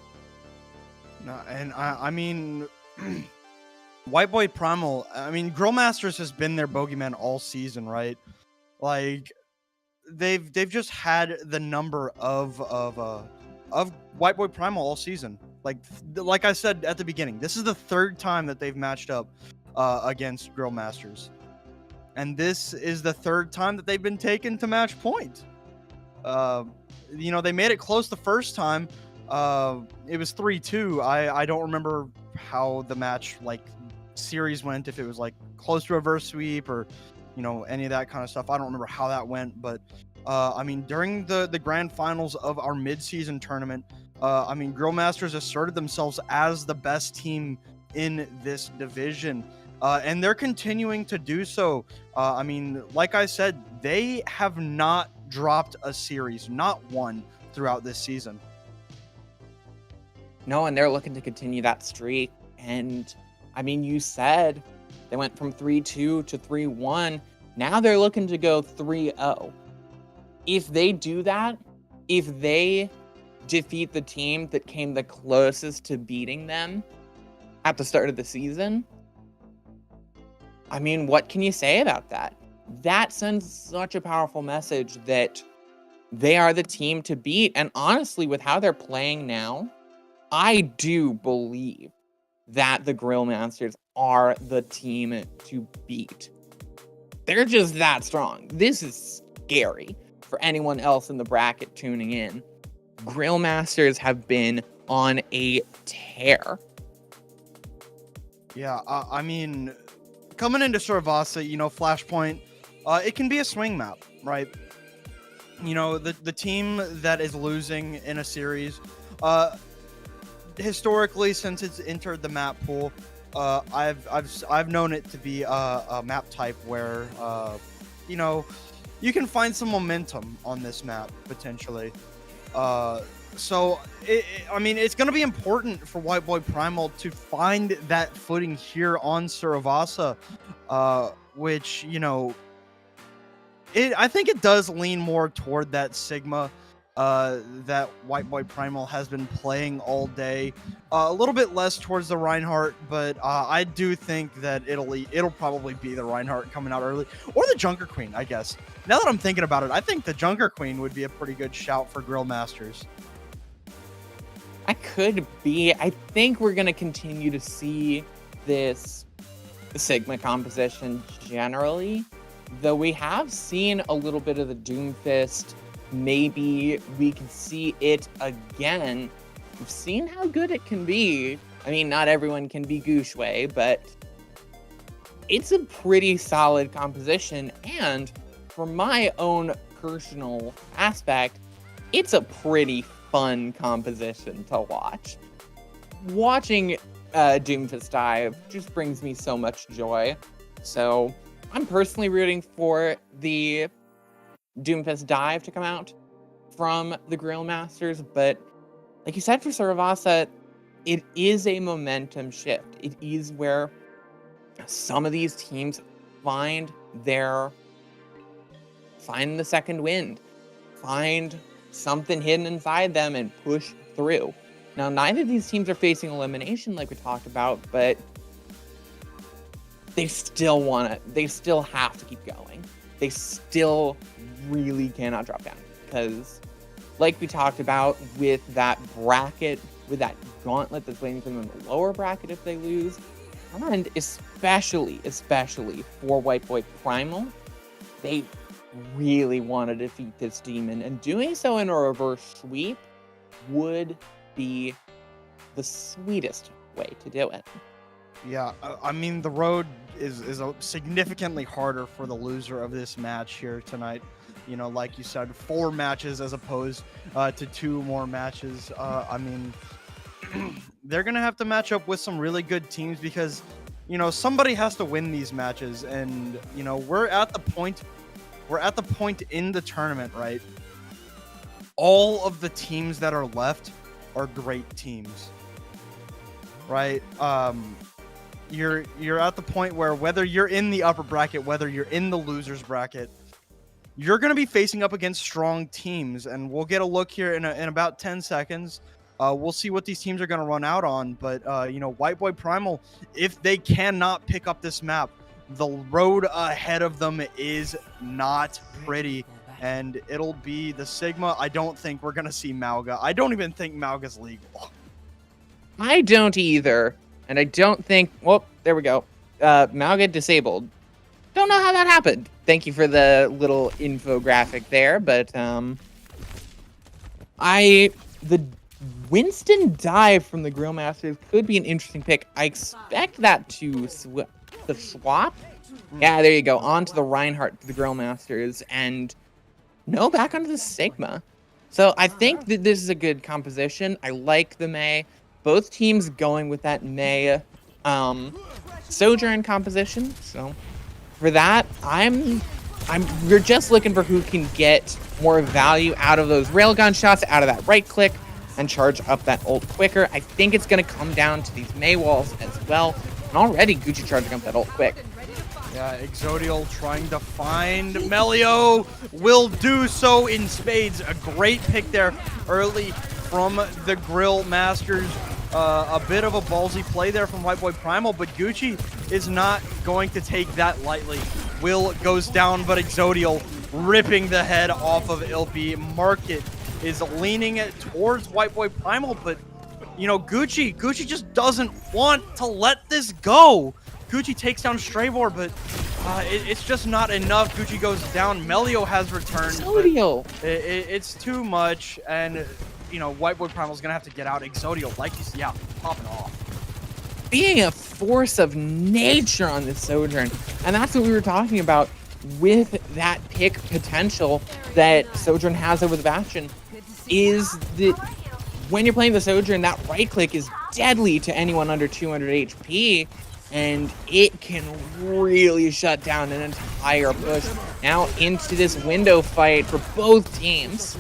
A: No, and I mean, Whiteboy Primal, I mean, GrillMasters has been their bogeyman all season, right? Like, they've just had the number of Whiteboy Primal all season. Like I said at the beginning, this is the 3rd time that they've matched up against GrillMasters, and this is the 3rd time that they've been taken to match point. They made it close the first time. It was 3-2. I don't remember how the match series went, if it was close to reverse sweep or any of that kind of stuff. I don't remember how that went, but I mean, during the grand finals of our mid-season tournament, I mean, GrillMasters asserted themselves as the best team in this division, and they're continuing to do so. I mean, like I said, they have not dropped a series, not one, throughout this season.
B: No, and they're looking to continue that streak. And I mean, you said they went from 3-2 to 3-1. Now they're looking to go 3-0. If they do that, if they defeat the team that came the closest to beating them at the start of the season, I mean, what can you say about that? That sends such a powerful message that they are the team to beat. And honestly, with how they're playing now, I do believe that the GrillMasters are the team to beat. They're just that strong. This is scary for anyone else in the bracket tuning in. GrillMasters have been on a tear.
A: Yeah, I mean, coming into Sarvasa, Flashpoint, it can be a swing map, right? The team that is losing in a series, historically, since it's entered the map pool, I've known it to be a map type where you can find some momentum on this map potentially. So I mean, it's going to be important for Whiteboy Primal to find that footing here on Sarvasa, which, you know, I think it does lean more toward that Sigma that Whiteboy Primal has been playing all day. A little bit less towards the Reinhardt, but I do think that it'll probably be the Reinhardt coming out early, or the Junker Queen, I guess. Now that I'm thinking about it, I think the Junker Queen would be a pretty good shout for GrillMasters.
B: I could be. I think we're going to continue to see this Sigma composition generally, though we have seen a little bit of the Doomfist. Maybe we can see it again. We've seen how good it can be. I mean, not everyone can be Gushue, but it's a pretty solid composition. And from my own personal aspect, it's a pretty fun composition to watch. Watching Doomfist dive just brings me so much joy. So I'm personally rooting for the Doomfist dive to come out from the GrillMasters, but like you said for Saravasa, it is a momentum shift. It is where some of these teams find the second wind, find something hidden inside them and push through. Now, neither of these teams are facing elimination like we talked about, but they still have to keep going. They still really cannot drop down, because like we talked about with that bracket, with that gauntlet that's waiting for them in the lower bracket if they lose, and especially for Whiteboy Primal, they really want to defeat this demon, and doing so in a reverse sweep would be the sweetest way to do it.
A: Yeah, I mean, the road is significantly harder for the loser of this match here tonight. You know, like you said, 4 matches as opposed to 2 more matches. I mean, they're going to have to match up with some really good teams because, you know, somebody has to win these matches. And, you know, we're at the point in the tournament, right? All of the teams that are left are great teams, right? You're at the point where whether you're in the upper bracket, whether you're in the losers bracket, you're going to be facing up against strong teams, and we'll get a look here in about 10 seconds. We'll see what these teams are going to run out on, but you know, Whiteboy Primal, if they cannot pick up this map, the road ahead of them is not pretty, and it'll be the Sigma. I don't think we're going to see Mauga. I don't even think Mauga's legal.
B: I don't either. And I don't think, well, there we go. Mauga disabled. Don't know how that happened. Thank you for the little infographic there, but the Winston dive from the GrillMasters could be an interesting pick. I expect that to swap. Yeah, there you go. On to the Reinhardt, the GrillMasters, and no, back onto the Sigma. So I think that this is a good composition. I like the Mei. Both teams going with that Mei Sojourn composition. So for that, we're just looking for who can get more value out of those railgun shots, out of that right click, and charge up that ult quicker. I think it's going to come down to these Mei walls as well. And already Gucci charging up that ult quick.
A: Yeah, Exodial trying to find Melio, will do so in spades. A great pick there early from the GrillMasters. A bit of a ballsy play there from Whiteboy Primal, but Gucci is not going to take that lightly. Will goes down, but Exodial ripping the head off of Ilpi. Market is leaning it towards Whiteboy Primal, but you know, Gucci just doesn't want to let this go. Gucci takes down Stravor, but it's just not enough. Gucci goes down. Melio has returned. It's too much, and you know, Whiteboy Primal's gonna have to get out. Exodial, like he's popping off.
B: Being a force of nature on this Sojourn, and that's what we were talking about with that pick potential that Sojourn has over the Bastion, is that when you're playing the Sojourn, that right click is deadly to anyone under 200 HP, and it can really shut down an entire push. Now into this window fight for both teams.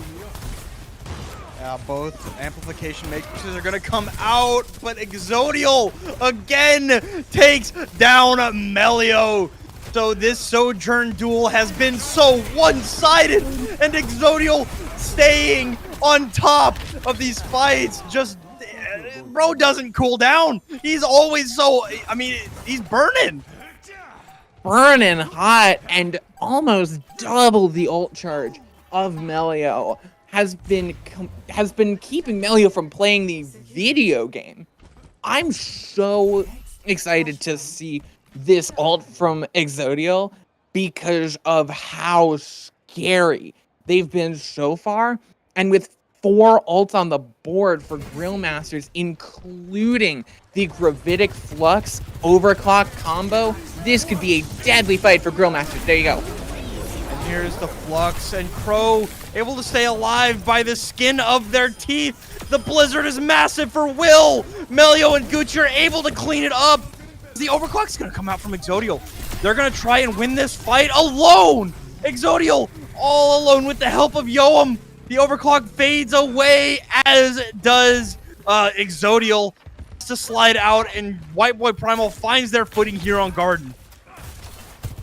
A: Yeah, both amplification matrices are gonna come out, but Exodial again takes down Melio. So this Sojourn duel has been so one-sided, and Exodial staying on top of these fights. Just, bro doesn't cool down. He's always so, I mean, he's burning.
B: Burning hot, and almost double the ult charge of Melio has been keeping Melio from playing the video game. I'm so excited to see this ult from Exodial because of how scary they've been so far, and with 4 ults on the board for GrillMasters, including the Gravitic Flux Overclock combo, this could be a deadly fight for GrillMasters. There you go.
A: And here's the Flux, and Crow able to stay alive by the skin of their teeth. The Blizzard is massive for Will. Melio and Gucci are able to clean it up. The Overclock's gonna come out from Exodial. They're gonna try and win this fight alone. Exodial all alone with the help of Yoam. The Overclock fades away, as does Exodial. To slide out, and Whiteboy Primal finds their footing here on Garden.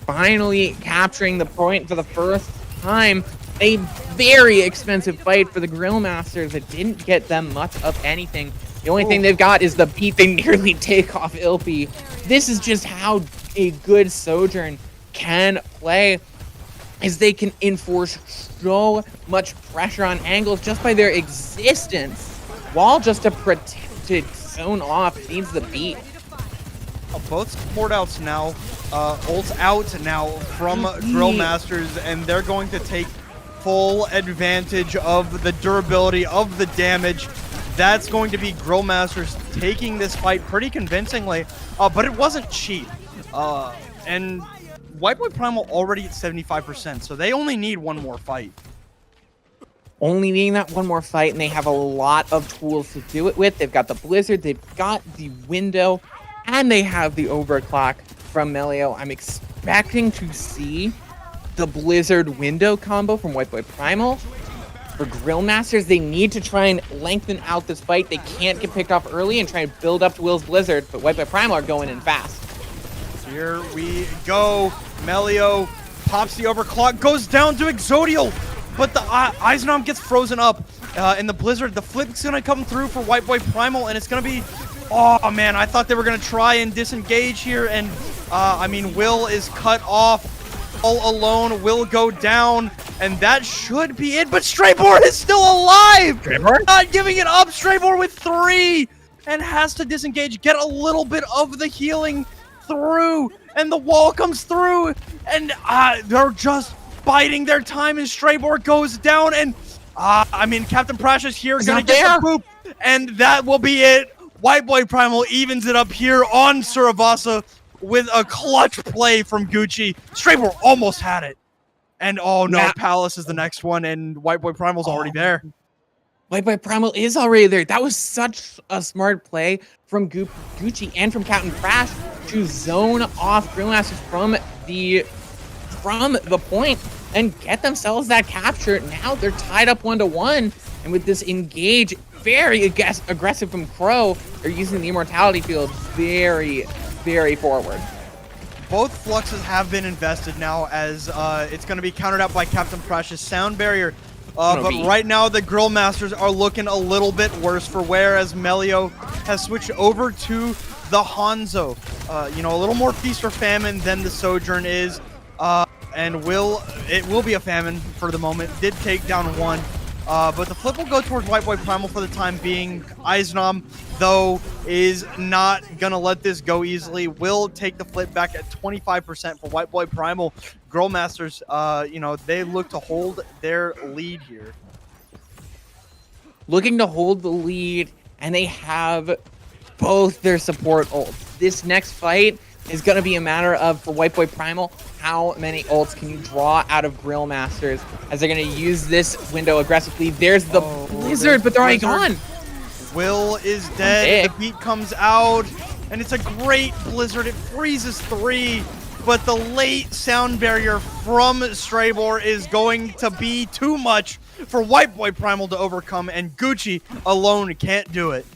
B: Finally capturing the point for the first time. A very expensive fight for the GrillMasters. It didn't get them much of anything. The only thing they've got is the beat they nearly take off Ilpy. This is just how a good Sojourn can play, is they can enforce so much pressure on angles just by their existence, while just to zone off needs the beat.
A: Both support outs now, ults out now from GrillMasters, and they're going to take full advantage of the durability of the damage. That's going to be GrillMasters taking this fight pretty convincingly, but it wasn't cheap. And Whiteboy Primal already at 75%, so they only need one more fight.
B: Only needing that one more fight, and they have a lot of tools to do it with. They've got the Blizzard, they've got the window, and they have the Overclock from Melio. I'm expecting to see the Blizzard window combo from Whiteboy Primal. For GrillMasters, they need to try and lengthen out this fight. They can't get picked off early and try and build up to Will's Blizzard, but Whiteboy Primal are going in fast.
A: Here we go. Melio pops the Overclock, goes down to Exodial, but the Eisenam gets frozen up. In the Blizzard, the flip's gonna come through for Whiteboy Primal, and it's gonna be, oh man, I thought they were gonna try and disengage here, and I mean, Will is cut off. All alone, Will go down, and that should be it, but Straybor is still alive!
B: Straybor?
A: Not giving it up, Straybor with 3, and has to disengage, get a little bit of the healing through, and the wall comes through, and they're just biding their time, and Straybor goes down, and I mean, Captain Precious here gonna get the poop, and that will be it. Whiteboy Primal evens it up here on Suravasa with a clutch play from Gucci. Straybor almost had it. And oh no, Palace is the next one, and Whiteboy Primal's already there.
B: Whiteboy Primal is already there. That was such a smart play from Gucci and from Captain Crash to zone off GrillMasters from the point and get themselves that capture. Now they're tied up 1-1, and with this engage very aggressive from Crow, they're using the Immortality Field very forward.
A: Both fluxes have been invested now, as it's going to be countered out by Captain Precious Sound Barrier. But right now the GrillMasters are looking a little bit worse for wear, as Melio has switched over to the Hanzo. You know, a little more feast or famine than the Sojourn is. And it will be a famine for the moment. Did take down 1. But the flip will go towards Whiteboy Primal for the time being. Eisenam, though, is not going to let this go easily. Will take the flip back at 25% for Whiteboy Primal. GrillMasters, you know, they look to hold their lead here.
B: Looking to hold the lead, and they have both their support ults. This next fight is going to be a matter of, for Whiteboy Primal, how many ults can you draw out of GrillMasters, as they're going to use this window aggressively. There's the Blizzard, but they're already gone.
A: Will is dead. The beat comes out, and it's a great Blizzard. It freezes 3, but the late Sound Barrier from Straybor is going to be too much for Whiteboy Primal to overcome, and Gucci alone can't do it.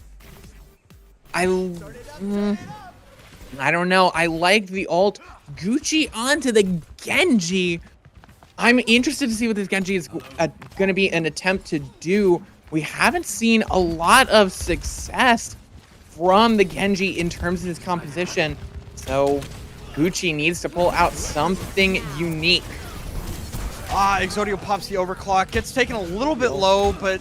B: I don't know. I like the ult. Gucci onto the Genji. I'm interested to see what this Genji is going to be an attempt to do. We haven't seen a lot of success from the Genji in terms of his composition. So Gucci needs to pull out something unique.
A: Exodio pops the overclock, gets taken a little bit low, but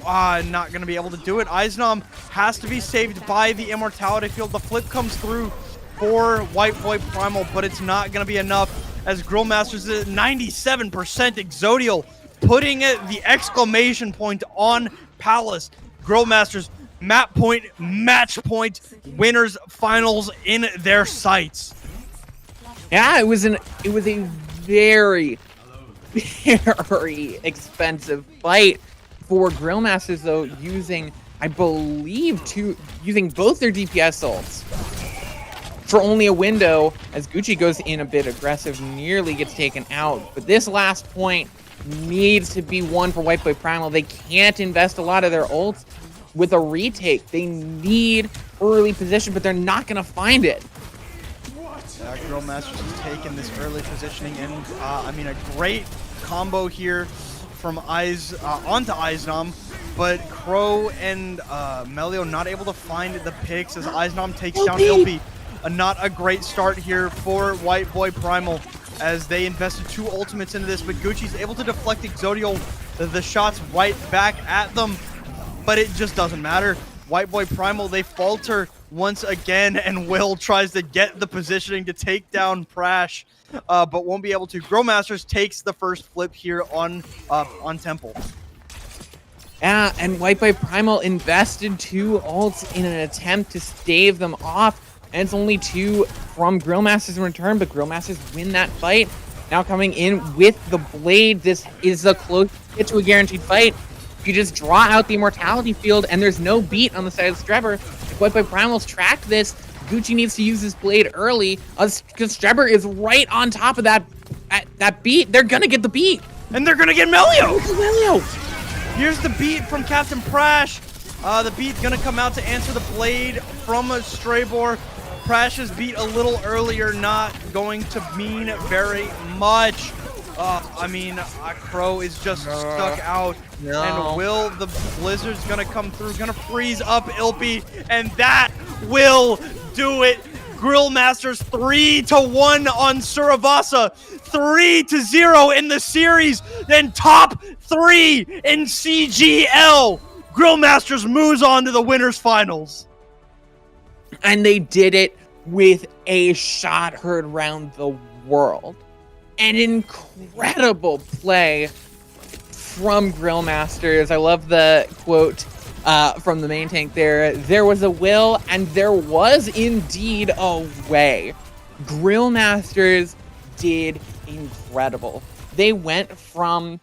A: not going to be able to do it. Eisnom has to be saved by the Immortality Field. The flip comes through for Whiteboy Primal, but it's not going to be enough as GrillMasters is at 97%. Exodio putting the exclamation point on Palace. GrillMasters, map point, match point, winners finals in their sights.
B: Yeah, it was a very, very expensive fight for GrillMasters, though, using, I believe, using both their DPS ults for only a window, as Gucci goes in a bit aggressive, nearly gets taken out. But this last point needs to be won for Whiteboy Primal. They can't invest a lot of their ults with a retake. They need early position, but they're not going to find it.
A: GrillMasters has taken this early positioning, and I mean, a great combo here from onto Eisnom, but Crow and Melio not able to find the picks as Eisnom takes down Ilpi. Not a great start here for Whiteboy Primal as they invested 2 ultimates into this, but Gucci's able to deflect Exodio the shots right back at them, but it just doesn't matter. Whiteboy Primal, they falter once again, and Will tries to get the positioning to take down Prash, but won't be able to. GrillMasters takes the first flip here on Temple.
B: Yeah, and Whiteboy Primal invested 2 ults in an attempt to stave them off, and it's only 2 from GrillMasters in return, but GrillMasters win that fight. Now coming in with the Blade, this is a close hit to a guaranteed fight. You just draw out the Immortality Field, and there's no beat on the side of Strebber. If Whiteboy Primal's tracked this, Gucci needs to use his Blade early, because Strebber is right on top of that beat. They're gonna get the beat.
A: And they're gonna get Melio!
B: Melio!
A: Here's the beat from Captain Prash. The beat gonna come out to answer the Blade from a Straybor. Prash's beat a little earlier, not going to mean very much. I mean, Crow is just stuck out.
B: No.
A: And Will, the Blizzard's gonna come through, gonna freeze up Ilpi, and that will do it. GrillMasters 3-1 on Suravasa, 3-0 in the series, then top 3 in CGL. GrillMasters moves on to the winners finals.
B: And they did it with a shot heard around the world. An incredible play from GrillMasters. I love the quote from the main tank there. There was a will, and there was indeed a way. GrillMasters did incredible. They went from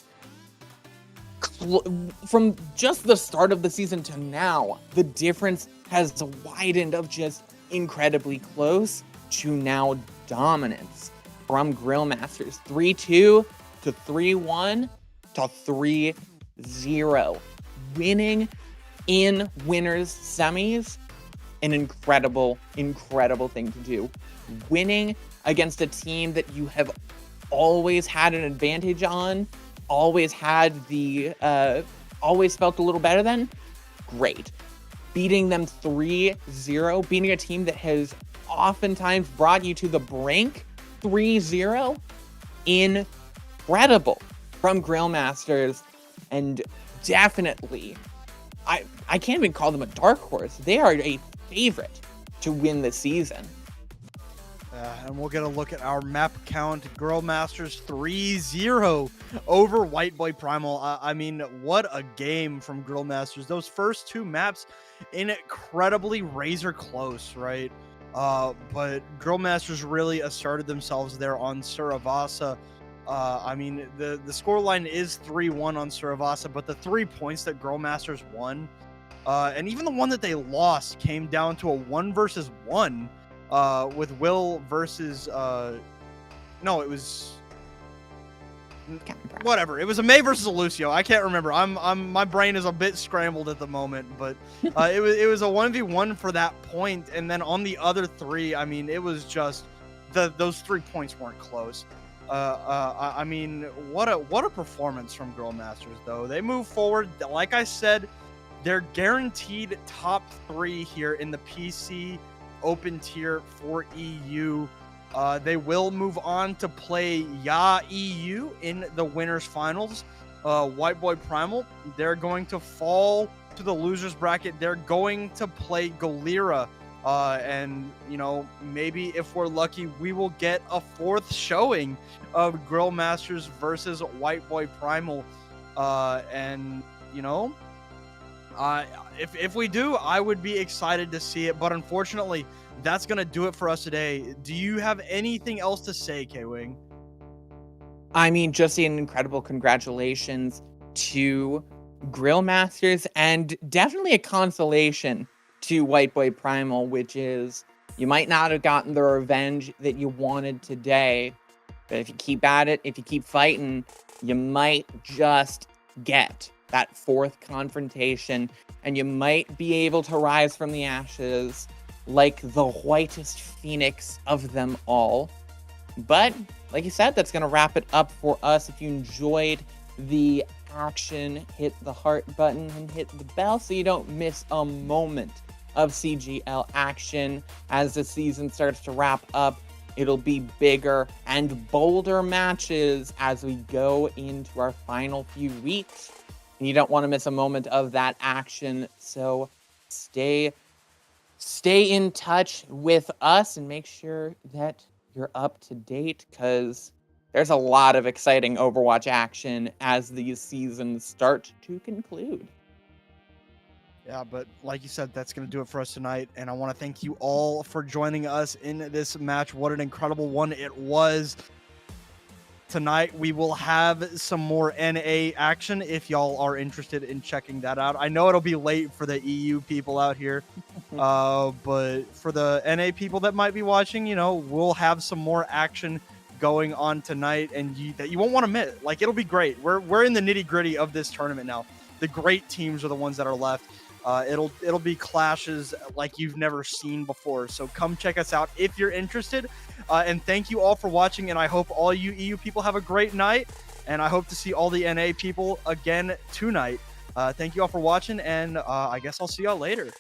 B: just the start of the season to now. The difference has widened of just incredibly close to now dominance from GrillMasters. 3-2 to 3-1 to 3-0. Winning in winners semis, an incredible, incredible thing to do. Winning against a team that you have always had an advantage on, always had the, always felt a little better than, great. Beating them 3-0, beating a team that has oftentimes brought you to the brink, 3-0, incredible from GrillMasters, and definitely, I can't even call them a dark horse. They are a favorite to win the season.
A: And we'll get a look at our map count. GrillMasters 3-0 over Whiteboy Primal. I mean, what a game from GrillMasters. Those first 2 maps, incredibly razor close, right? But GrillMasters really asserted themselves there on Suravasa. I mean, the scoreline is 3-1 on Suravasa, but the 3 points that GrillMasters won, and even the one that they lost, came down to a 1-versus-1 with Will versus no, it was Whatever. It was a May versus a Lucio. I can't remember. My brain is a bit scrambled at the moment, but it was a 1v1 for that point, and then on the other 3, I mean, it was just those 3 points weren't close. I mean, what a performance from GrillMasters though. They move forward. Like I said, they're guaranteed top 3 here in the PC open tier for EU. They will move on to play Ya EU in the winners finals. Whiteboy Primal, they're going to fall to the losers bracket. They're going to play Golira. And, you know, maybe if we're lucky, we will get a 4th showing of GrillMasters versus Whiteboy Primal. And, you know, if we do, I would be excited to see it. But unfortunately, that's going to do it for us today. Do you have anything else to say, K-Wing?
B: I mean, just an incredible congratulations to GrillMasters, and definitely a consolation to Whiteboy Primal, which is you might not have gotten the revenge that you wanted today, but if you keep at it, if you keep fighting, you might just get that 4th confrontation, and you might be able to rise from the ashes like the whitest phoenix of them all. But like you said, that's going to wrap it up for us. If you enjoyed the action, hit the heart button and hit the bell so you don't miss a moment of CGL action. As the season starts to wrap up, it'll be bigger and bolder matches as we go into our final few weeks. And you don't want to miss a moment of that action, so stay in touch with us and make sure that you're up to date, because there's a lot of exciting Overwatch action as these seasons start to conclude.
A: Yeah, but like you said, that's going to do it for us tonight. And I want to thank you all for joining us in this match. What an incredible one it was. Tonight, we will have some more NA action if y'all are interested in checking that out. I know it'll be late for the EU people out here, but for the NA people that might be watching, you know, we'll have some more action going on tonight, and that you won't want to miss. Like, it'll be great. We're in the nitty gritty of this tournament now. The great teams are the ones that are left. It'll be clashes like you've never seen before. So come check us out if you're interested. And thank you all for watching. And I hope all you EU people have a great night. And I hope to see all the NA people again tonight. Thank you all for watching. And I guess I'll see y'all later.